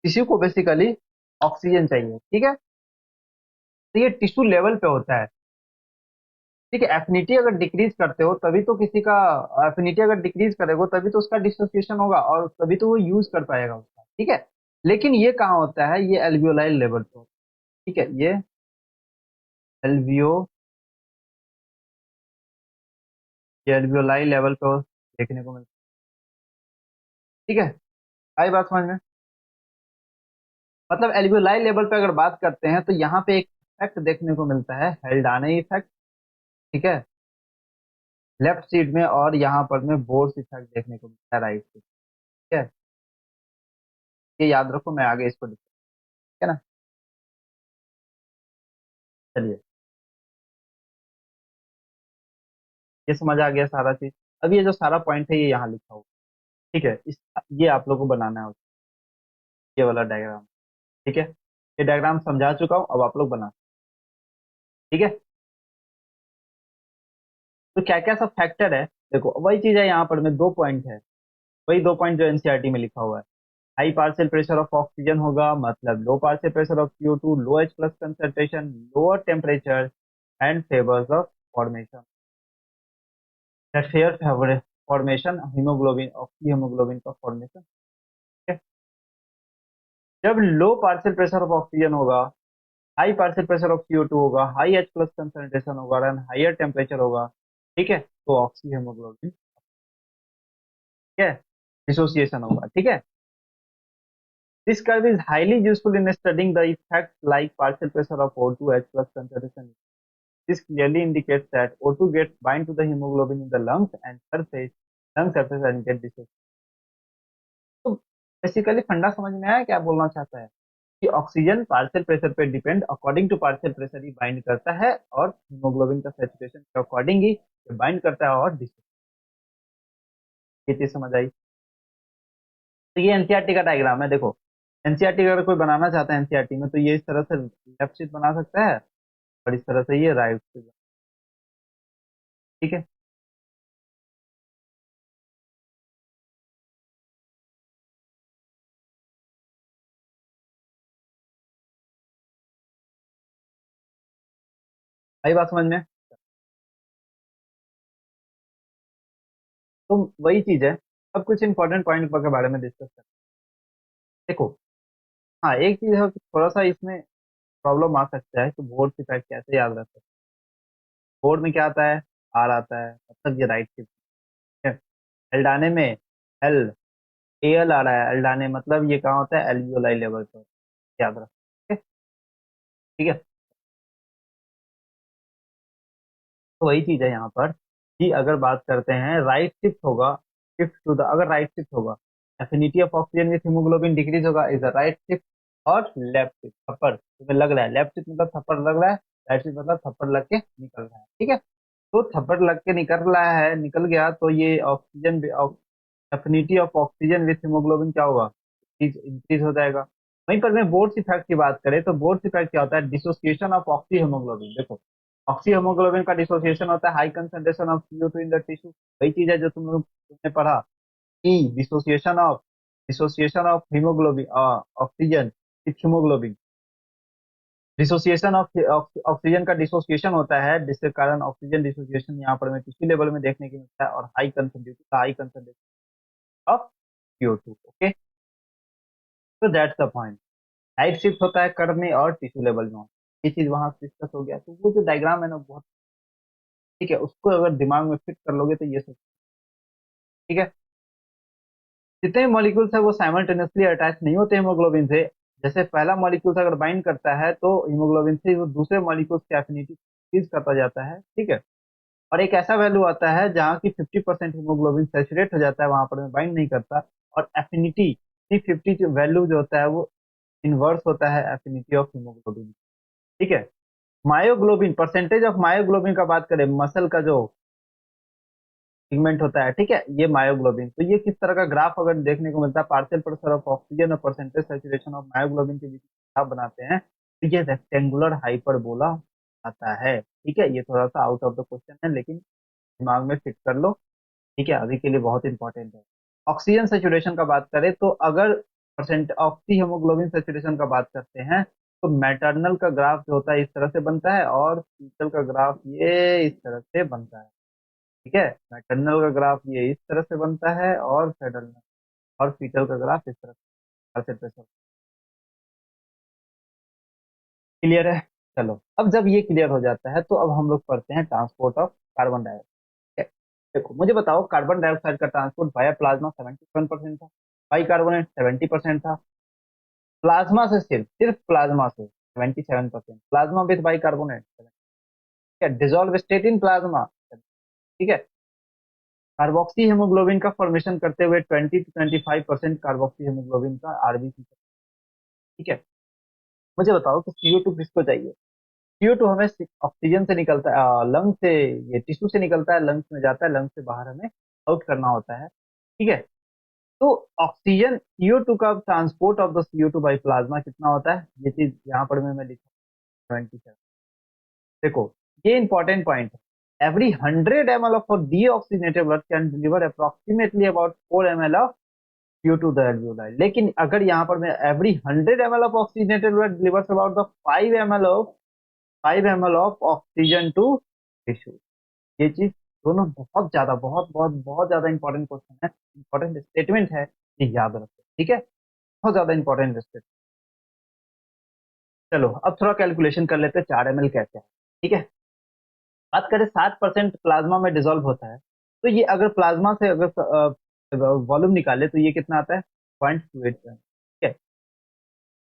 टिश्यू को बेसिकली ऑक्सीजन चाहिए, ठीक है। तो ये टिश्यू लेवल पे होता है, ठीक है। एफिनिटी अगर डिक्रीज करते हो तभी तो किसी का, एफिनिटी अगर डिक्रीज करेगा तभी तो उसका डिसोसिएशन होगा और तभी तो वो यूज कर पाएगा उसका, ठीक है। लेकिन ये कहाँ होता है, ये एल्वियोलाइल लेवल पे होता है, ठीक है। एल्वियो ये एल्वियोलाई लेवल पे देखने को मिलता है, ठीक है। आई बात समझ में, मतलब एल्वियोलाई लेवल पे अगर बात करते हैं तो यहाँ पे एक इफेक्ट देखने को मिलता है, हेल्डानी इफेक्ट, ठीक है, लेफ्ट साइड में। और यहाँ पर में बोर्स इफेक्ट देखने को मिलता है, राइट साइड, ठीक है। ये याद रखो, मैं आगे इसको डिस्कस, है ना। चलिए, ये समझ आ गया सारा चीज। अब ये जो सारा पॉइंट है ये यहाँ लिखा हुआ, ठीक है। ये आप लोगों को बनाना है, ये वाला डायग्राम, ठीक है। ये डायग्राम समझा चुका हूँ, अब आप लोग बना, ठीक है। तो क्या क्या सब फैक्टर है, देखो वही चीज है, यहाँ पर में 2 पॉइंट है, वही 2 पॉइंट जो एनसीईआरटी में लिखा हुआ है। High partial pressure of oxygen होगा, मतलब low partial pressure of CO2, low H+ concentration, lower temperature and favours of formation, fair favour formation haemoglobin, haemoglobin का फॉर्मेशन। जब low partial pressure of oxygen होगा, high partial pressure of CO2 होगा, high H+ concentration होगा and higher temperature होगा, ठीक है, तो ऑक्सी हीमोग्लोबिन, ठीक है, डिसोसिएशन होगा, ठीक है। This curve is highly useful in studying the effects like partial pressure of O2, H+ concentration. This clearly indicates that O2 gets bind to the hemoglobin in the lungs and lung surface and get dissociated. तो basically फंडा समझ में आया क्या बोलना चाहता है, कि ऑक्सीजन पार्शियल प्रेशर पे depend, according to partial pressure ही बाइंड करता है और हीमोग्लोबिन का सैचुरेशन के अकॉर्डिंग ही बाइंड करता है और डिसोसिएट, ये चीज समझ आई। तो ये एनसीईआरटी का डायग्राम है, देखो। एनसीईआरटी अगर कोई बनाना चाहता है एनसीईआरटी में तो ये इस तरह से लेफ्ट शीट बना सकता है और इस तरह से ये राइट शीट, ठीक है। आई बात समझ में? तो वही चीज है। अब कुछ इंपॉर्टेंट पॉइंट के बारे में डिस्कस करते हैं। देखो, हाँ एक चीज है कि थोड़ा सा इसमें प्रॉब्लम आ सकता है कि बोर्ड इफेक्ट कैसे याद रख सकते हैं। बोर्ड में क्या आता है? आर आता है, मतलब ये राइट शिफ्ट है। एल्डाने में एल, एल आ रहा है एल्डाने, मतलब ये कहाँ होता है? एल्वियोलाई लेवल पर। याद रख, ठीक है? ठीक है, तो वही चीज है यहाँ पर कि अगर बात करते हैं राइट शिफ्ट होगा, शिफ्ट टू द, अगर राइट शिफ्ट होगा, affinity of oxygen with haemoglobin decrease होगा, इज द राइट शिफ्ट। और लेफ्ट शिफ्ट, थप्पड़ तुम्हें लग रहा है, लेफ्ट शिफ्ट मतलब थप्पड़ लग रहा है, राइट शिफ्ट मतलब थप्पड़ लग के निकल रहा है, ठीक है? तो थप्पड़ लग के निकल रहा है, निकल गया, तो ये oxygen, affinity of oxygen with haemoglobin क्या होगा? इंक्रीज हो जाएगा। वहीं पर मैं बोर्स इफेक्ट की बात करें तो बोर्स इफेक्ट क्या होता है? Dissociation of oxy haemoglobin. देखो, ऑक्सी हीमोग्लोबिन का डिसोसिएशन होता है high concentration of CO2 in the tissue. वही चीज है जो तुमने पढ़ा कि dissociation of haemoglobin, oxygen with haemoglobin. Dissociation of oxygen का डिसोसिएशन होता है, जिसके कारण ऑक्सीजन डिसोसिएशन यहाँ पर हमें टिश्यू लेवल में देखने को मिलता है, और high concentration of CO2। Okay, तो that's the point. Right shift होता है कर्व में और टिश्यू लेवल में। ये चीज वहां डिस्कस हो गया, तो वो जो डायग्राम है ना बहुत, ठीक है, उसको अगर दिमाग में फिट कर लोगे तो ये सब, ठीक है? जितने भी मॉलिक्यूल्स है वो साइमल्टेनियसली अटैच नहीं होते हीमोग्लोबिन से। जैसे पहला मॉलिक्यूल अगर बाइंड करता है तो हीमोग्लोबिन से वो दूसरे मॉलिक्यूल्स की एफिनिटी इंक्रीज करता जाता है, ठीक है? और एक ऐसा वैल्यू आता है जहाँ की 50% हीमोग्लोबिन सेचुरेट हो जाता है, वहां पर बाइंड नहीं करता। और एफिनिटी 50 वैल्यू जो होता है वो इनवर्स होता है एफिनिटी ऑफ हीमोग्लोबिन, ठीक है? मायोग्लोबिन, परसेंटेज ऑफ मायोग्लोबिन का बात करें, मसल का जो पिगमेंट होता है, ठीक है, ये मायोग्लोबिन। तो ये किस तरह का ग्राफ अगर देखने को मिलता है, पार्शियल प्रेशर ऑफ ऑक्सीजन और परसेंटेज सेचुरेशन ऑफ मायोग्लोबिन के बीच ग्राफ बनाते हैं, तो ये रेक्टेंगुलर हाइपरबोला आता है, ठीक है? ये थोड़ा सा आउट ऑफ द क्वेश्चन है, लेकिन दिमाग में फिट कर लो, ठीक है? अभी के लिए बहुत इंपॉर्टेंट है। ऑक्सीजन सेचुरेशन का बात करें तो अगर परसेंट ऑक्सी हीमोग्लोबिन सेचुरेशन का बात करते हैं, तो मैटरनल का ग्राफ जो होता है इस तरह से बनता है, और फीटल का ग्राफ ये इस तरह से बनता है, ठीक है? मैटरनल का ग्राफ ये इस तरह से बनता है, और फेडरल और फीटल का ग्राफ इस तरह से। क्लियर है? चलो, अब जब ये क्लियर हो जाता है तो अब हम लोग पढ़ते हैं ट्रांसपोर्ट ऑफ कार्बन डाइऑक्साइड। देखो, मुझे बताओ, कार्बन डाइऑक्साइड का ट्रांसपोर्ट वाया प्लाज्मा 77% था, बाई कार्बोनेट 70% था। प्लाज्मा से, सिर्फ प्लाज्मा से 77%, प्लाज्मा विद बाई कार्बोनेट, ठीक है? डिजोल्व स्टेट इन प्लाज्मा, ठीक है? कार्बोक्सी हेमोग्लोबिन का फॉर्मेशन करते हुए 20 to 25% कार्बोक्सी हेमोग्लोबिन का आरबीसी, ठीक है? मुझे बताओ कि CO2 किसको चाहिए? CO2 हमें ऑक्सीजन से निकलता है, लंग से, ये टिश्यू से निकलता है, लंग्स में जाता है, लंग्स से बाहर हमें आउट करना होता है, ठीक है? तो ऑक्सीजन CO2 का transport of the CO2 by plasma कितना होता है? ये चीज यहाँ पर मैं लिखा 27। देखो, ये इंपॉर्टेंट पॉइंट है। Every 100 ml of deoxygenated blood can deliver approximately about 4 ml of CO2 the alveoli. लेकिन अगर यहाँ पर मैं every 100 ml of oxygenated blood delivers about the 5 ml of oxygen to tissue. ये चीज दोनों बहुत ज्यादा, बहुत बहुत बहुत ज्यादा इंपॉर्टेंट क्वेश्चन है, इंपॉर्टेंट स्टेटमेंट है, ये याद रखो, ठीक है? बहुत ज्यादा इंपॉर्टेंट स्टेटमेंट। चलो, अब थोड़ा कैलकुलेशन कर लेते हैं 4 ml कैसे है, ठीक है? बात करें 7% प्लाज्मा में डिसॉल्व होता है, तो ये अगर प्लाज्मा से अगर वॉल्यूम निकाले तो ये कितना आता है? 0.28, ठीक है?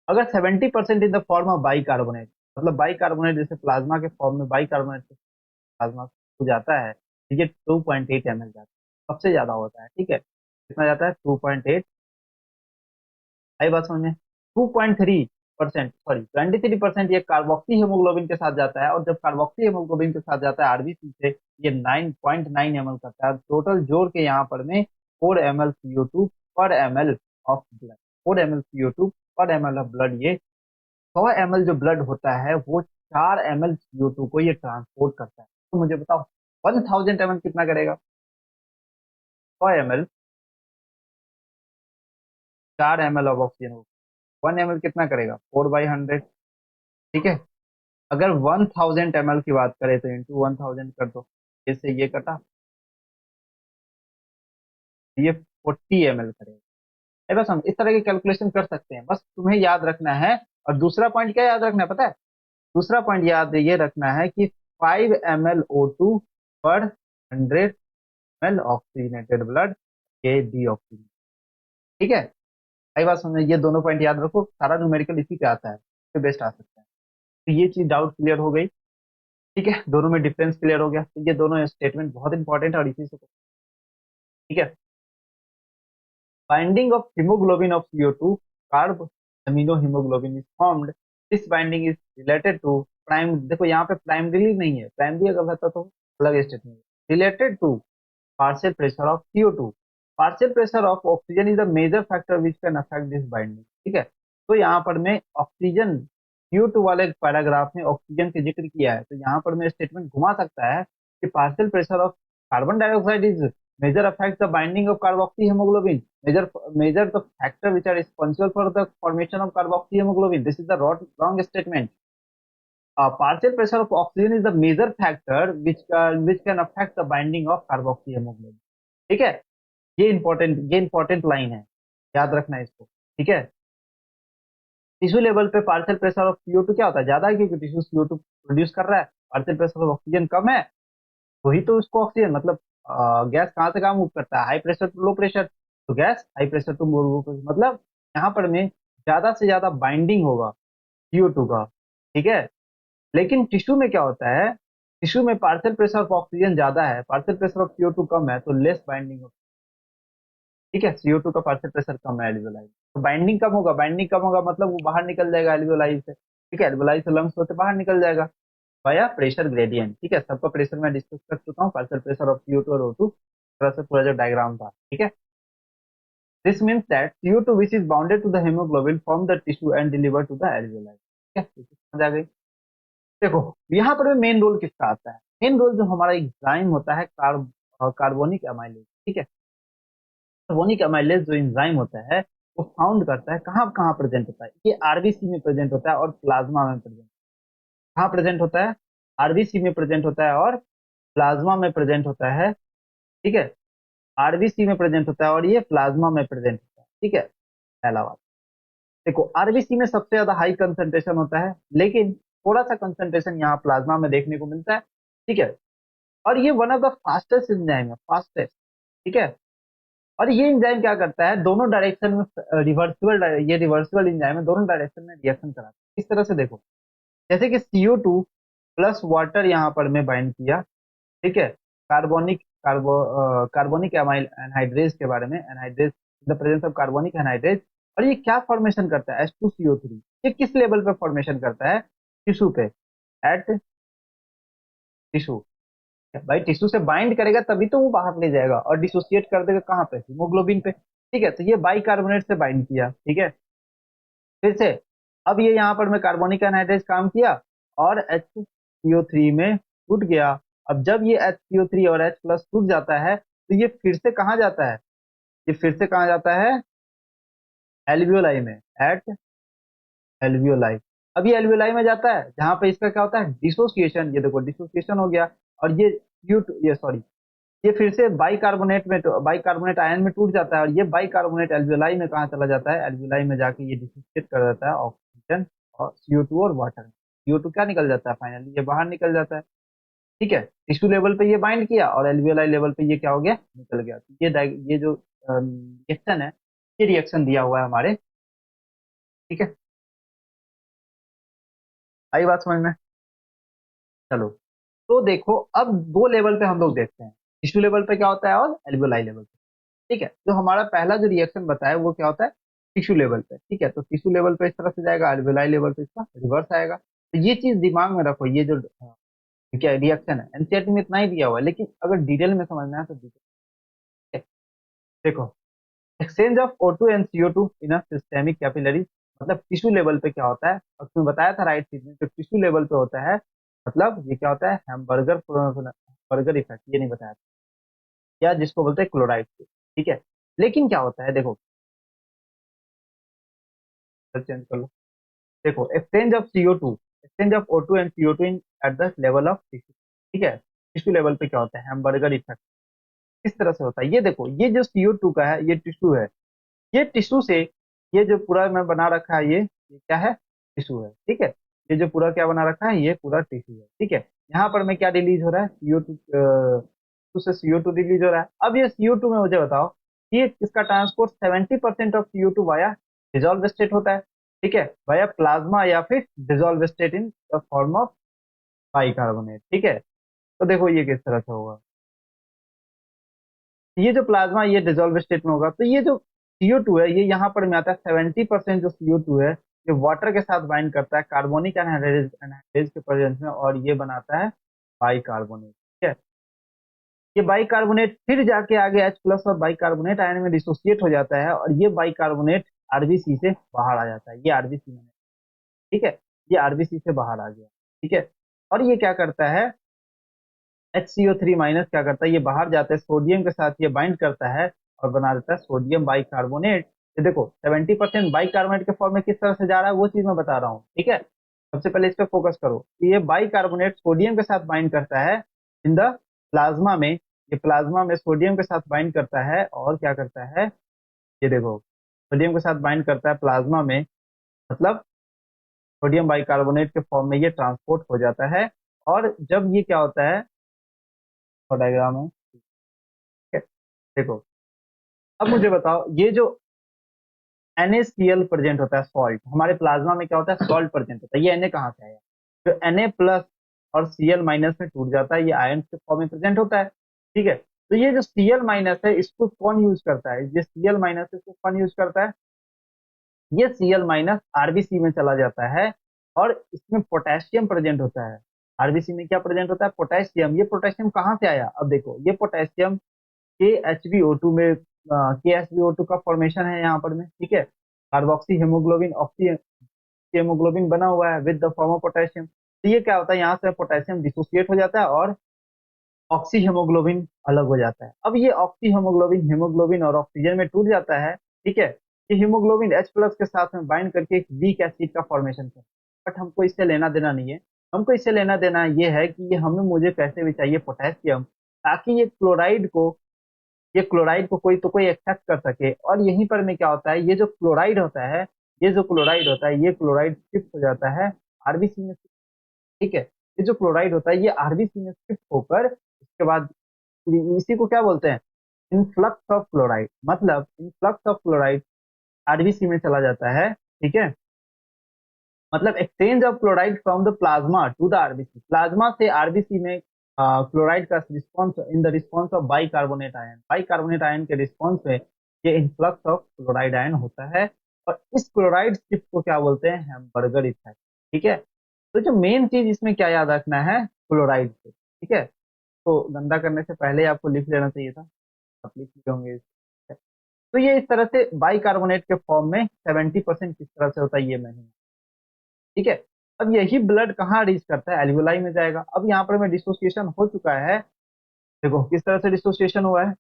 अगर 70% in the form of by carbonate, मतलब बाई कार्बोनेट जैसे प्लाज्मा के फॉर्म में बाई कार्बोनेट प्लाज्मा हो जाता है, ठीक है? 2.8 ml जाता है, सबसे ज्यादा होता है, ठीक है? कितना जाता है? 2.8। आई बात समझ में? 2.3%, सॉरी 23% ये कार्बोक्सी हेमोग्लोबिन के साथ जाता है, और जब कार्बोक्सी हेमोग्लोबिन के साथ जाता है आरबीसी से, ये 9.9 ml करता है। टोटल जोड़ के यहाँ पर में 4 ml CO2 पर ml of blood, 4 ml CO2 पर ml ऑफ ब्लड, ये 100 ml जो ब्लड होता है वो 4 ml CO2 को ये ट्रांसपोर्ट करता है। तो मुझे बताओ 1000 ml कितना करेगा? 100 ml, 4 ml of oxygen, 1 ml कितना करेगा? 4/100, ठीक है? अगर 1000 ml की बात करें तो इंटू 1000 कर दो, इससे ये कटा, ये 40 ml करेगा। बस हम इस तरह की कैलकुलेशन कर सकते हैं, बस तुम्हें याद रखना है। और दूसरा पॉइंट क्या याद रखना है पता है? दूसरा पॉइंट याद ये रखना है कि 5 ml O2 पर 100 ml ऑक्सीजनेटेड ब्लड के डीऑक्सीजन। ठीक है, आई बात समझ, ये दोनों पॉइंट याद रखो, सारा न्यूमेरिकल इसी पे आता है, तो बेस्ट आ सकता है। तो ये चीज डाउट क्लियर हो गई। ठीक है, दोनों में डिफरेंस क्लियर हो गया, तो ये दोनों स्टेटमेंट बहुत इंपॉर्टेंट है और इसी से। ठीक है, binding of hemoglobin of CO2 carb amino hemoglobin is formed. This binding is related to prime, देखो यहाँ पे प्राइमरी नहीं है, प्राइमरी अगर रहता तो अलग statement, related to partial pressure of CO2. Partial pressure of oxygen is a major factor which can affect this binding. ठीक है, तो यहाँ पर मैं ऑक्सीजन CO2 वाले पैराग्राफ में ऑक्सीजन के जिक्र किया है, तो यहाँ पर मैं स्टेटमेंट घुमा सकता है कि partial pressure of carbon dioxide is major affect the binding of carboxy haemoglobin, major the factor which are responsible for the formation of carboxy hemoglobin. This is the wrong statement. Partial pressure of oxygen is the major factor which can affect the binding of carboxy hemoglobin. ठीक है, ये important line है, याद रखना है इसको। ठीक है, टिश्यू लेवल पे पार्शियल प्रेशर ऑफ CO2 क्या होता है, ज्यादा है क्योंकि टिश्यू CO2 प्रोड्यूस कर रहा है, पार्शियल प्रेशर ऑफ ऑक्सीजन कम है, वही तो उसको ऑक्सीजन मतलब गैस कहाँ से कहाँ मूव करता है, high pressure to low pressure, तो gas high pressure to low pressure, मतलब यहाँ पर में ज्यादा से ज्यादा बाइंडिंग होगा CO2 का। ठीक है, लेकिन टिश्यू में क्या होता है, टिश्यू में पार्शियल प्रेशर ऑफ ऑक्सीजन ज्यादा है, पार्शियल प्रेशर ऑफ CO2 कम है, तो लेस बाइंडिंग होगा। ठीक है, CO2 का पार्शियल प्रेशर कम है एल्वियोलाई, तो बाइंडिंग कम होगा, बाइंडिंग कम होगा मतलब वो बाहर निकल जाएगा एल्वियोलाई से। ठीक है, एल्वियोलाई से लंग्स होते बाहर निकल जाएगा वाया प्रेशर ग्रेडियंट। ठीक है, सबका प्रेशर मैं डिस्कस कर चुका हूँ, पार्शियल प्रेशर ऑफ CO2 और O2 तरह से पूरा जो डायग्राम था। ठीक है, this means that CO2 which is bounded to the hemoglobin from the tissue and delivered to the alveoli। ठीक है, तो समझ आ गई। देखो यहाँ पर मेन रोल किसका आता है, मेन रोल जो हमारा एंजाइम होता है कार्बोनिक अमाइलेज। ठीक है, कार्बोनिक अमाइलेज जो एंजाइम होता है वो फाउंड करता है, कहाँ कहाँ प्रेजेंट होता है, ये आरबीसी में प्रेजेंट होता है और प्लाज्मा में प्रेजेंट, कहाँ प्रेजेंट होता है, आरबीसी में प्रेजेंट होता है और प्लाज्मा में प्रेजेंट होता है। ठीक है, आरबीसी में प्रेजेंट होता है और ये प्लाज्मा में प्रेजेंट होता है। ठीक है, पहला बात, देखो आरबीसी में सबसे ज्यादा हाई कंसंट्रेशन होता है, लेकिन थोड़ा सा कंसंट्रेशन यहाँ प्लाज्मा में देखने को मिलता है। ठीक है, और ये one of the fastest enzyme है, फास्टेस्ट। ठीक है, और ये एंजाइम क्या करता है, दोनों डायरेक्शन में रिवर्सिबल, ये रिवर्सिबल एंजाइम है, दोनों डायरेक्शन में रिएक्शन कराता है। इस तरह से देखो, जैसे कि CO2 प्लस वाटर यहाँ पर मैं बाइंड किया। ठीक है, कार्बोनिक एमाइल एनहाइड्रेज के बारे में, anhydrase the presence of carbonic anhydrase, और ये क्या फॉर्मेशन करता है, H2CO3। ये किस लेवल पे फॉर्मेशन करता है, टिश्यू पे, एट टिश्यू। भाई टिश्यू से बाइंड करेगा तभी तो वो बाहर ले जाएगा, और डिसोसिएट कर देगा कहाँ पे, हीमोग्लोबिन पे। ठीक है, तो ये बाइकार्बोनेट से बाइंड किया। ठीक है, फिर से अब ये यहाँ पर मैं कार्बोनिक एनहाइड्रेज काम किया और HCO3 में टूट गया। अब जब ये HCO3 और H प्लस टूट जाता है तो ये फिर से कहाँ जाता है, ये फिर से कहाँ जाता है, एल्वियोलाई में, एट एल्वियोलाई। अब ये एल्वियोलाई में जाता है जहां पे इसका क्या होता है, डिसोसिएशन, ये देखो डिसोसिएशन हो गया, और ये सॉरी, ये फिर से बाइकार्बोनेट में, बाइकार्बोनेट आयन में टूट जाता है, और ये बाइकार्बोनेट एल्वियोलाई में कहाँ चला जाता है, एल्वियोलाई में जाके ये डिसोसिएट कर देता है ऑक्सीजन और CO2 और वाटर। CO2 क्या निकल जाता है, फाइनली ये बाहर निकल जाता है। ठीक है, टिश्यू लेवल पे ये बाइंड किया और एल्वियोलाई लेवल पे ये क्या हो गया, निकल गया। तो ये जो रिएक्शन है, ये रिएक्शन दिया हुआ है हमारे। ठीक है, आई बात समझ में? चलो, तो देखो अब दो लेवल पे हम लोग देखते हैं, टिश्यू लेवल पे क्या होता है और एल्वियोलाई लेवल पे। ठीक है, तो हमारा पहला जो रिएक्शन बताया वो क्या होता है, टिश्यू लेवल पे। ठीक है, तो टिश्यू लेवल पे इस तरह से जाएगा, एल्वियोलाई लेवल पे इसका रिवर्स आएगा। तो ये चीज दिमाग में रखो, ये जो क्या रिएक्शन है, एनसीईआरटी में इतना ही दिया हुआ है, लेकिन अगर डिटेल में समझना है तो डिटेल। देखो, exchange of O2 and CO2 in a systemic capillary, मतलब टिश्यू लेवल पे क्या होता है, और तुम्हें बताया था राइट चीज में, जो टिश्यू लेवल पे होता है, मतलब ये क्या होता है, हैमबर्गर बर्गर इफेक्ट, ये नहीं बताया था, या जिसको बोलते हैं क्लोराइड। ठीक है, लेकिन क्या होता है, देखो चेंज कर लो। देखो, exchange of CO2, exchange of O2 and CO2 in at the level of tissue. ठीक है, टिश्यू लेवल पे क्या होता है, हैमबर्गर इफेक्ट किस तरह से होता है, ये देखो, ये जो CO2 का है ये टिश्यू है, ये टिश्यू से, ये जो पूरा मैं बना रखा है ये क्या है, टिश्यू है। ठीक है, ये जो पूरा क्या बना रखा है, ये पूरा टिश्यू है। ठीक है, यहाँ पर मैं क्या रिलीज हो रहा है, CO2 से CO2 रिलीज हो रहा है। अब ये CO2 में मुझे बताओ कि इसका transport 70% of CO2 via dissolve state होता है। ठीक है, वाया प्लाज्मा या फिर dissolve state in the form of bicarbonate. ठीक है, तो देखो ये किस तरह से होगा, ये जो प्लाज्मा ये डिजोल्व स्टेट में होगा, तो ये जो CO2 है ये यहाँ पर में आता है। 70% जो CO2 है ये वाटर के साथ बाइंड करता है कार्बोनिक एनहाइड्रेज के प्रेजेंस में, और ये बनाता है बाइकार्बोनेट। ठीक है, ये बाइकार्बोनेट फिर जाके आगे H+ और बाइकार्बोनेट आयन में डिसोसिएट हो जाता है, और ये बाइकार्बोनेट आरबीसी से बाहर आ जाता है। ये आरबीसी में, ठीक है, ये आरबीसी से बाहर आ गया। ठीक है, और ये क्या करता है, HCO3- क्या करता है, ये बाहर जाता है, सोडियम के साथ ये बाइंड करता है और बना देता है सोडियम बाइकार्बोनेट। ये देखो 70% बाइकार्बोनेट के फॉर्म में किस तरह से जा रहा है वो चीज मैं बता रहा हूँ। ठीक है, सबसे पहले इस पर फोकस करो कि ये बाइकार्बोनेट सोडियम के साथ बाइंड करता है इन द प्लाज्मा में, ये प्लाज्मा में सोडियम के साथ बाइंड करता है और क्या करता है, ये देखो सोडियम के साथ बाइंड करता है प्लाज्मा में, मतलब सोडियम बाइकार्बोनेट के फॉर्म में ये ट्रांसपोर्ट हो जाता है। और जब ये क्या होता है, डायग्राम है, ठीक है, देखो अब मुझे बताओ, ये जो NaCl प्रेजेंट होता है, सॉल्ट हमारे प्लाज्मा में क्या होता है, सॉल्ट प्रेजेंट होता है, ये Na कहाँ से आया, जो Na+ और Cl- में टूट जाता है, ये आयन के फॉर्म में प्रेजेंट होता है। ठीक है, तो ये जो Cl- है इसको कौन यूज करता है, ये Cl- इसको कौन यूज करता है, ये Cl- आरबीसी में चला जाता है, और इसमें पोटेशियम प्रेजेंट होता है। आरबीसी में क्या प्रेजेंट होता है, पोटेशियम। ये पोटेशियम कहाँ से आया, अब देखो ये पोटेशियम KHbO2 में, KHbO2 का फॉर्मेशन है यहाँ पर में। ठीक है, कार्बोक्सी हेमोग्लोबिन ऑक्सी हेमोग्लोबिन बना हुआ है with the form of potassium. तो ये क्या होता है, यहाँ से पोटेशियम डिसोसिएट हो जाता है और ऑक्सी हेमोग्लोबिन अलग हो जाता है। अब ये ऑक्सी हेमोग्लोबिन हेमोग्लोबिन और ऑक्सीजन में टूट जाता है। ठीक है, ये हीमोग्लोबिन H+ के साथ में बाइंड करके एक वीक एसिड का फॉर्मेशन करता है, बट हमको इससे लेना देना नहीं है। हमको इससे लेना देना ये है कि ये हमें मुझे कैसे भी चाहिए पोटेशियम, ताकि ये क्लोराइड को कोई तो कोई एक्सेप्ट कर सके। और यहीं पर में क्या होता है, ये जो क्लोराइड होता है, ये जो क्लोराइड होता है, ये क्लोराइड शिफ्ट हो जाता है आरबीसी में। ठीक है, ये जो क्लोराइड होता है ये आरबीसी में शिफ्ट होकर उसके बाद इसी को क्या बोलते हैं, इनफ्लक्स ऑफ क्लोराइड, मतलब इनफ्लक्स ऑफ क्लोराइड आरबीसी में चला जाता है। ठीक है, मतलब exchange of chloride from the plasma to the RBC, plasma से आरबीसी में क्लोराइड का response in the response of bicarbonate ion के रिस्पॉन्स में ये इन्फ्लक्स ऑफ क्लोराइड आयन होता है। और इस क्लोराइड शिफ्ट को क्या बोलते हैं, हैमबर्गर इफेक्ट। ठीक है, तो जो मेन चीज इसमें क्या याद रखना है, क्लोराइड से। ठीक है, तो गंदा करने से पहले आपको लिख लेना चाहिए था, आप लिख लिए होंगे। तो ये इस तरह से बाइकार्बोनेट के फॉर्म में 70% किस तरह से होता है ये मैंने, ठीक है। अब यही ब्लड कहाँ रीच करता है, एल्वियोलाई में जाएगा। अब यहाँ पर में डिसोसिएशन हो चुका है, देखो किस तरह से डिसोसिएशन हुआ है,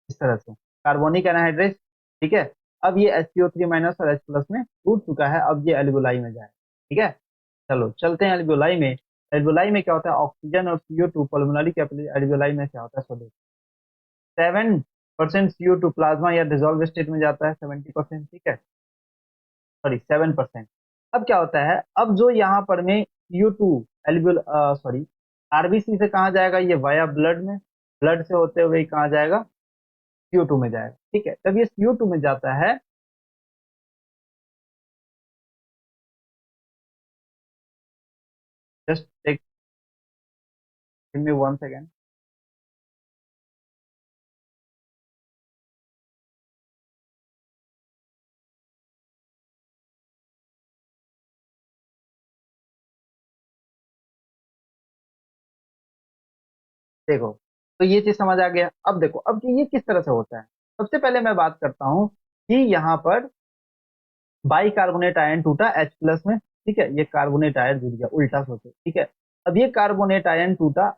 इस तरह से कार्बोनिक एनहाइड्रेट। ठीक है, अब ये HCO3- और H+ में टूट चुका है, अब ये एल्वियोलाई में जाए। ठीक है, चलो चलते हैं एल्वियोलाई में। एल्वियोलाई में क्या होता है, ऑक्सीजन और CO2 पल्मोनरी कैपिलरी, एल्वियोलाई में क्या होता है, सो 7% CO2 प्लाज्मा या डिजोल्व स्टेट में जाता है, 70%। ठीक है, सॉरी 7%। अब क्या होता है, अब जो यहाँ पर में CO2 एल्वियोल सॉरी आरबीसी से कहाँ जाएगा, ये वाया ब्लड में, ब्लड से होते हुए कहाँ जाएगा, CO2 में जाएगा। ठीक है, जब ये CO2 में जाता है, just take give me 1 second. देखो, तो ये चीज समझ आ गया। अब देखो, अब ये किस तरह से होता है, सबसे पहले मैं बात करता हूँ कि यहाँ पर बाइकार्बोनेट आयन टूटा H+ में। ठीक है, ये कार्बोनेट आयन जुड़ गया उल्टा सोचो। ठीक है, अब ये कार्बोनेट आयन टूटा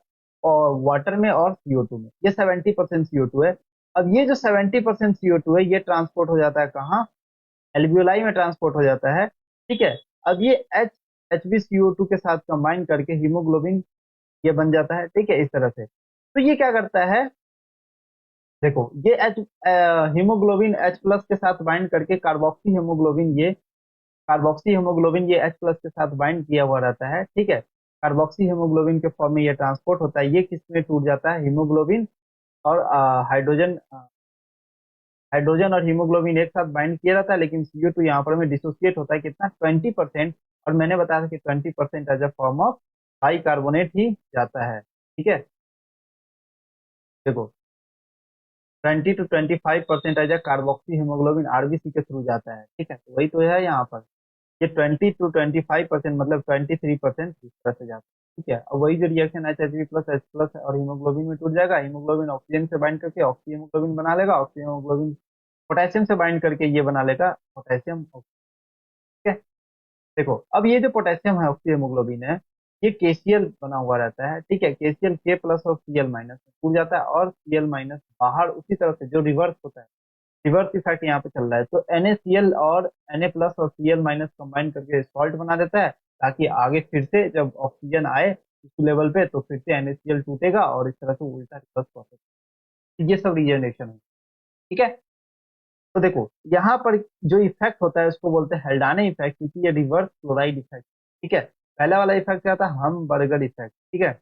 और वाटर में और CO2 में, ये 70% CO2 है। अब ये जो 70% CO2 है ये ट्रांसपोर्ट हो जाता है कहाँ, एल्वियोलाई में ट्रांसपोर्ट हो जाता है। ठीक है, अब ये HbCO2 के साथ कंबाइन करके हीमोग्लोबिन ये बन जाता है, ठीक है, इस तरह से। तो ये क्या करता है, देखो ये H हीमोग्लोबिन H+ के साथ बाइंड करके कार्बोक्सी हीमोग्लोबिन ये H+ के साथ बाइंड किया हुआ रहता है, ठीक है। कार्बोक्सी हीमोग्लोबिन के फॉर्म में ये ट्रांसपोर्ट होता है, ये किस में टूट जाता है, हीमोग्लोबिन और हाइड्रोजन और हीमोग्लोबिन एक साथ बाइंड किया रहता है, लेकिन CO2 यहाँ पर में डिसोसिएट होता है कितना, 20%। और मैंने बताया था कि 20% as a form of bicarbonate ही जाता है, ठीक है। देखो 20 to 25% as a carboxy haemoglobin RBC के थ्रू जाता है, ठीक है, तो वही तो है यहाँ पर। ये 20 to 25% मतलब 23% इस तरह से जाता है, ठीक है। अब वही जो रिएक्शन H+H+ और हीमोग्लोबिन में टूट जाएगा, हीमोग्लोबिन ऑक्सीजन से बाइंड करके ऑक्सी हीमोग्लोबिन बना लेगा, ऑक्सी हीमोग्लोबिन पोटेशियम से बाइंड करके ये बना लेगा पोटेशियम, ठीक है। देखो अब ये जो पोटेशियम है ऑक्सी हीमोग्लोबिन है, ये केसीएल बना हुआ रहता है, ठीक है। केसीएल K+ और Cl- में टूट जाता है, और Cl- बाहर उसी तरह से जो रिवर्स होता है, रिवर्स इफेक्ट यहाँ पे चल रहा है, तो NaCl और Na+ और Cl- कंबाइन करके सॉल्ट बना देता है, ताकि आगे फिर से जब ऑक्सीजन आए इस लेवल पे तो फिर से NaCl टूटेगा और इस तरह से उल्टा रिवर्स प्रोसेस, ये सब रीजनरेशन है, ठीक है। तो देखो यहाँ पर जो इफेक्ट होता है उसको बोलते हैं हेल्डाने इफेक्ट, क्योंकि ये रिवर्स क्लोराइड इफेक्ट, ठीक है। पहला वाला इफेक्ट क्या था, हम बर्गर इफेक्ट, ठीक है।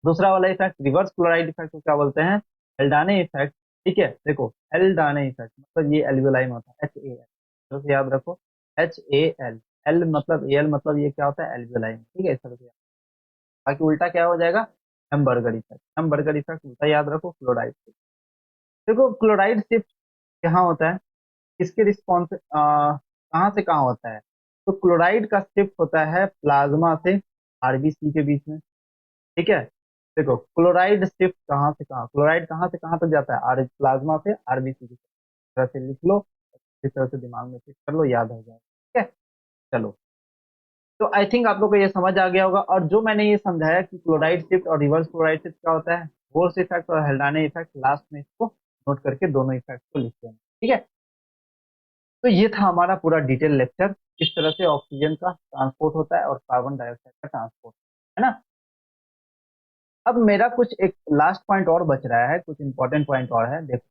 दूसरा वाला इफेक्ट रिवर्स क्लोराइड इफेक्ट को क्या बोलते हैं, हेल्डाने इफेक्ट, ठीक है। देखो हेल्डाने इफेक्ट मतलब ये एल्वियोलाई में होता है, HAL, तो याद रखो, HAL, एल मतलब एल मतलब ये क्या होता है, एल्वियोलाई में, ठीक है, इस तरह से। बाकी उल्टा क्या हो जाएगा, हैमबर्गर इफेक्ट, हैमबर्गर इफेक्ट उल्टा याद रखो, क्लोराइड। देखो क्लोराइड शिफ्ट कहाँ होता है, किसके रिस्पॉन्स कहाँ से कहाँ होता है, तो क्लोराइड का शिफ्ट होता है प्लाज्मा से RBC के बीच में, ठीक है। देखो क्लोराइड शिफ्ट कहाँ से कहाँ, क्लोराइड कहाँ से कहाँ तक जाता है, प्लाज्मा से RBC की तरह से लिख लो, इस तरह से दिमाग में फिक्स कर लो, याद हो जाएगा, ठीक है। चलो, तो आई थिंक आप लोग को ये समझ आ गया होगा, और जो मैंने ये समझाया कि क्लोराइड शिफ्ट और रिवर्स क्लोराइड शिफ्ट क्या होता है, फोर्स इफेक्ट और हेल्डाने इफेक्ट, लास्ट में इसको नोट करके दोनों इफेक्ट को लिखते हैं, ठीक है। तो ये था हमारा पूरा डिटेल लेक्चर, इस तरह से ऑक्सीजन का ट्रांसपोर्ट होता है और कार्बन डाइऑक्साइड का ट्रांसपोर्ट, है ना। अब मेरा कुछ एक लास्ट पॉइंट और बच रहा है, कुछ इंपॉर्टेंट पॉइंट और है, देखो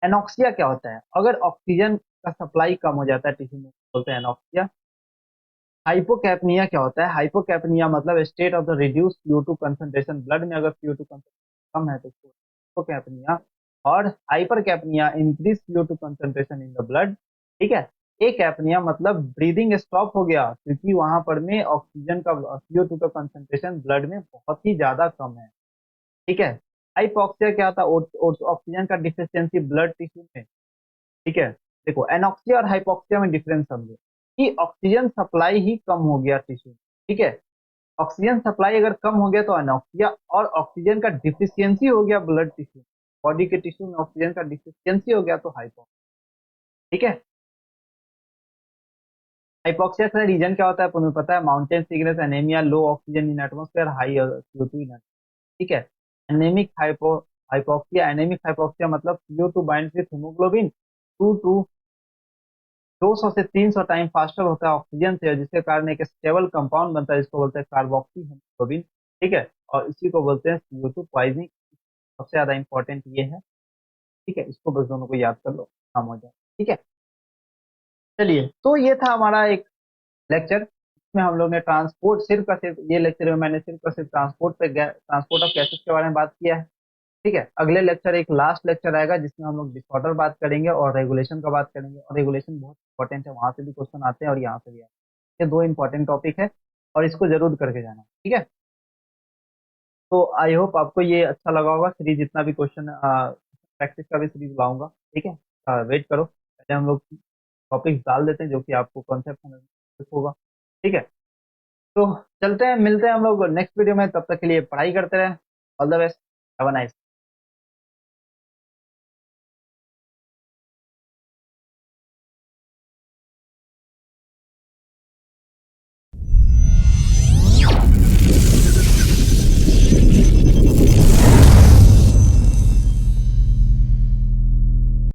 एनॉक्सिया क्या होता है, अगर ऑक्सीजन का सप्लाई कम हो जाता है टिश्यू में, बोलते हैं एनॉक्सिया। हाइपोकैपनिया क्या होता है, हाइपोकैपनिया मतलब state of the reduce CO2 concentration, blood में अगर CO2 कंसंट्रेशन कम है तो हाइपोकैपनिया। और hypercapnia increase CO2 concentration in the blood, ठीक है। एक एपनिया मतलब ब्रीदिंग स्टॉप हो गया, क्योंकि वहां पर में ऑक्सीजन का CO2 का कंसंट्रेशन ब्लड में बहुत ही ज्यादा कम है, ठीक है। हाइपोक्सिया क्या था, ऑक्सीजन का डिफिशियंसी ब्लड टिश्यू में, ठीक है। देखो एनॉक्सिया और हाइपोक्सिया में डिफरेंस समझो, कि ऑक्सीजन सप्लाई ही कम हो गया टिश्यू, ठीक है। ऑक्सीजन सप्लाई अगर कम हो गया तो अनॉक्सिया, और ऑक्सीजन का डिफिशियंसी हो गया ब्लड टिश्यू, बॉडी के टिश्यू में ऑक्सीजन का डिफिशियंसी हो गया तो हाइपोक्सिया, ठीक है। हाइपोक्सिया का रीजन क्या होता है, तुम्हें पता है, mountain sickness, anaemia, low oxygen in atmosphere, high CO2 इन, ठीक है। एनेमिक हाइपोक्सिया, एनेमिक हाइपोक्सिया मतलब CO2 बाइंड्स विथ हीमोग्लोबिन 200 से 300 टाइम फास्टर होता है ऑक्सीजन से, जिसके कारण एक स्टेबल कंपाउंड बनता है, जिसको बोलते हैं कार्बोक्सी हीमोग्लोबिन, ठीक है। और इसी को बोलते हैं CO2 पॉइजनिंग, सबसे ज्यादा इंपॉर्टेंट ये है, ठीक है। इसको बस दोनों को याद कर लो, काम हो जाए, ठीक है। चलिए, तो ये था हमारा एक लेक्चर, इसमें हम लोग ने ट्रांसपोर्ट सिर्फ का सिर्फ, ये लेक्चर में मैंने सिर्फ का सिर्फ ट्रांसपोर्ट ऑफ गैसेस के बारे में बात किया है, ठीक है। अगले लेक्चर एक लास्ट लेक्चर आएगा जिसमें हम लोग डिसऑर्डर बात करेंगे और रेगुलेशन का बात करेंगे, और रेगुलेशन बहुत इंपॉर्टेंट है, वहां से भी क्वेश्चन आते हैं और यहाँ से भी आते हैं, ये दो इंपॉर्टेंट टॉपिक है और इसको जरूर करके जाना, ठीक है। तो आई होप आपको ये अच्छा लगा होगा सीरीज, जितना भी क्वेश्चन प्रैक्टिस का भी सीरीज लाऊंगा, ठीक है। वेट करो, पहले हम लोग टॉपिक्स डाल देते हैं जो कि आपको कॉन्सेप्ट समझ में होगा, ठीक है। तो चलते हैं, मिलते हैं हम लोग नेक्स्ट वीडियो में, तब तक के लिए पढ़ाई करते रहें, all the best, have a nice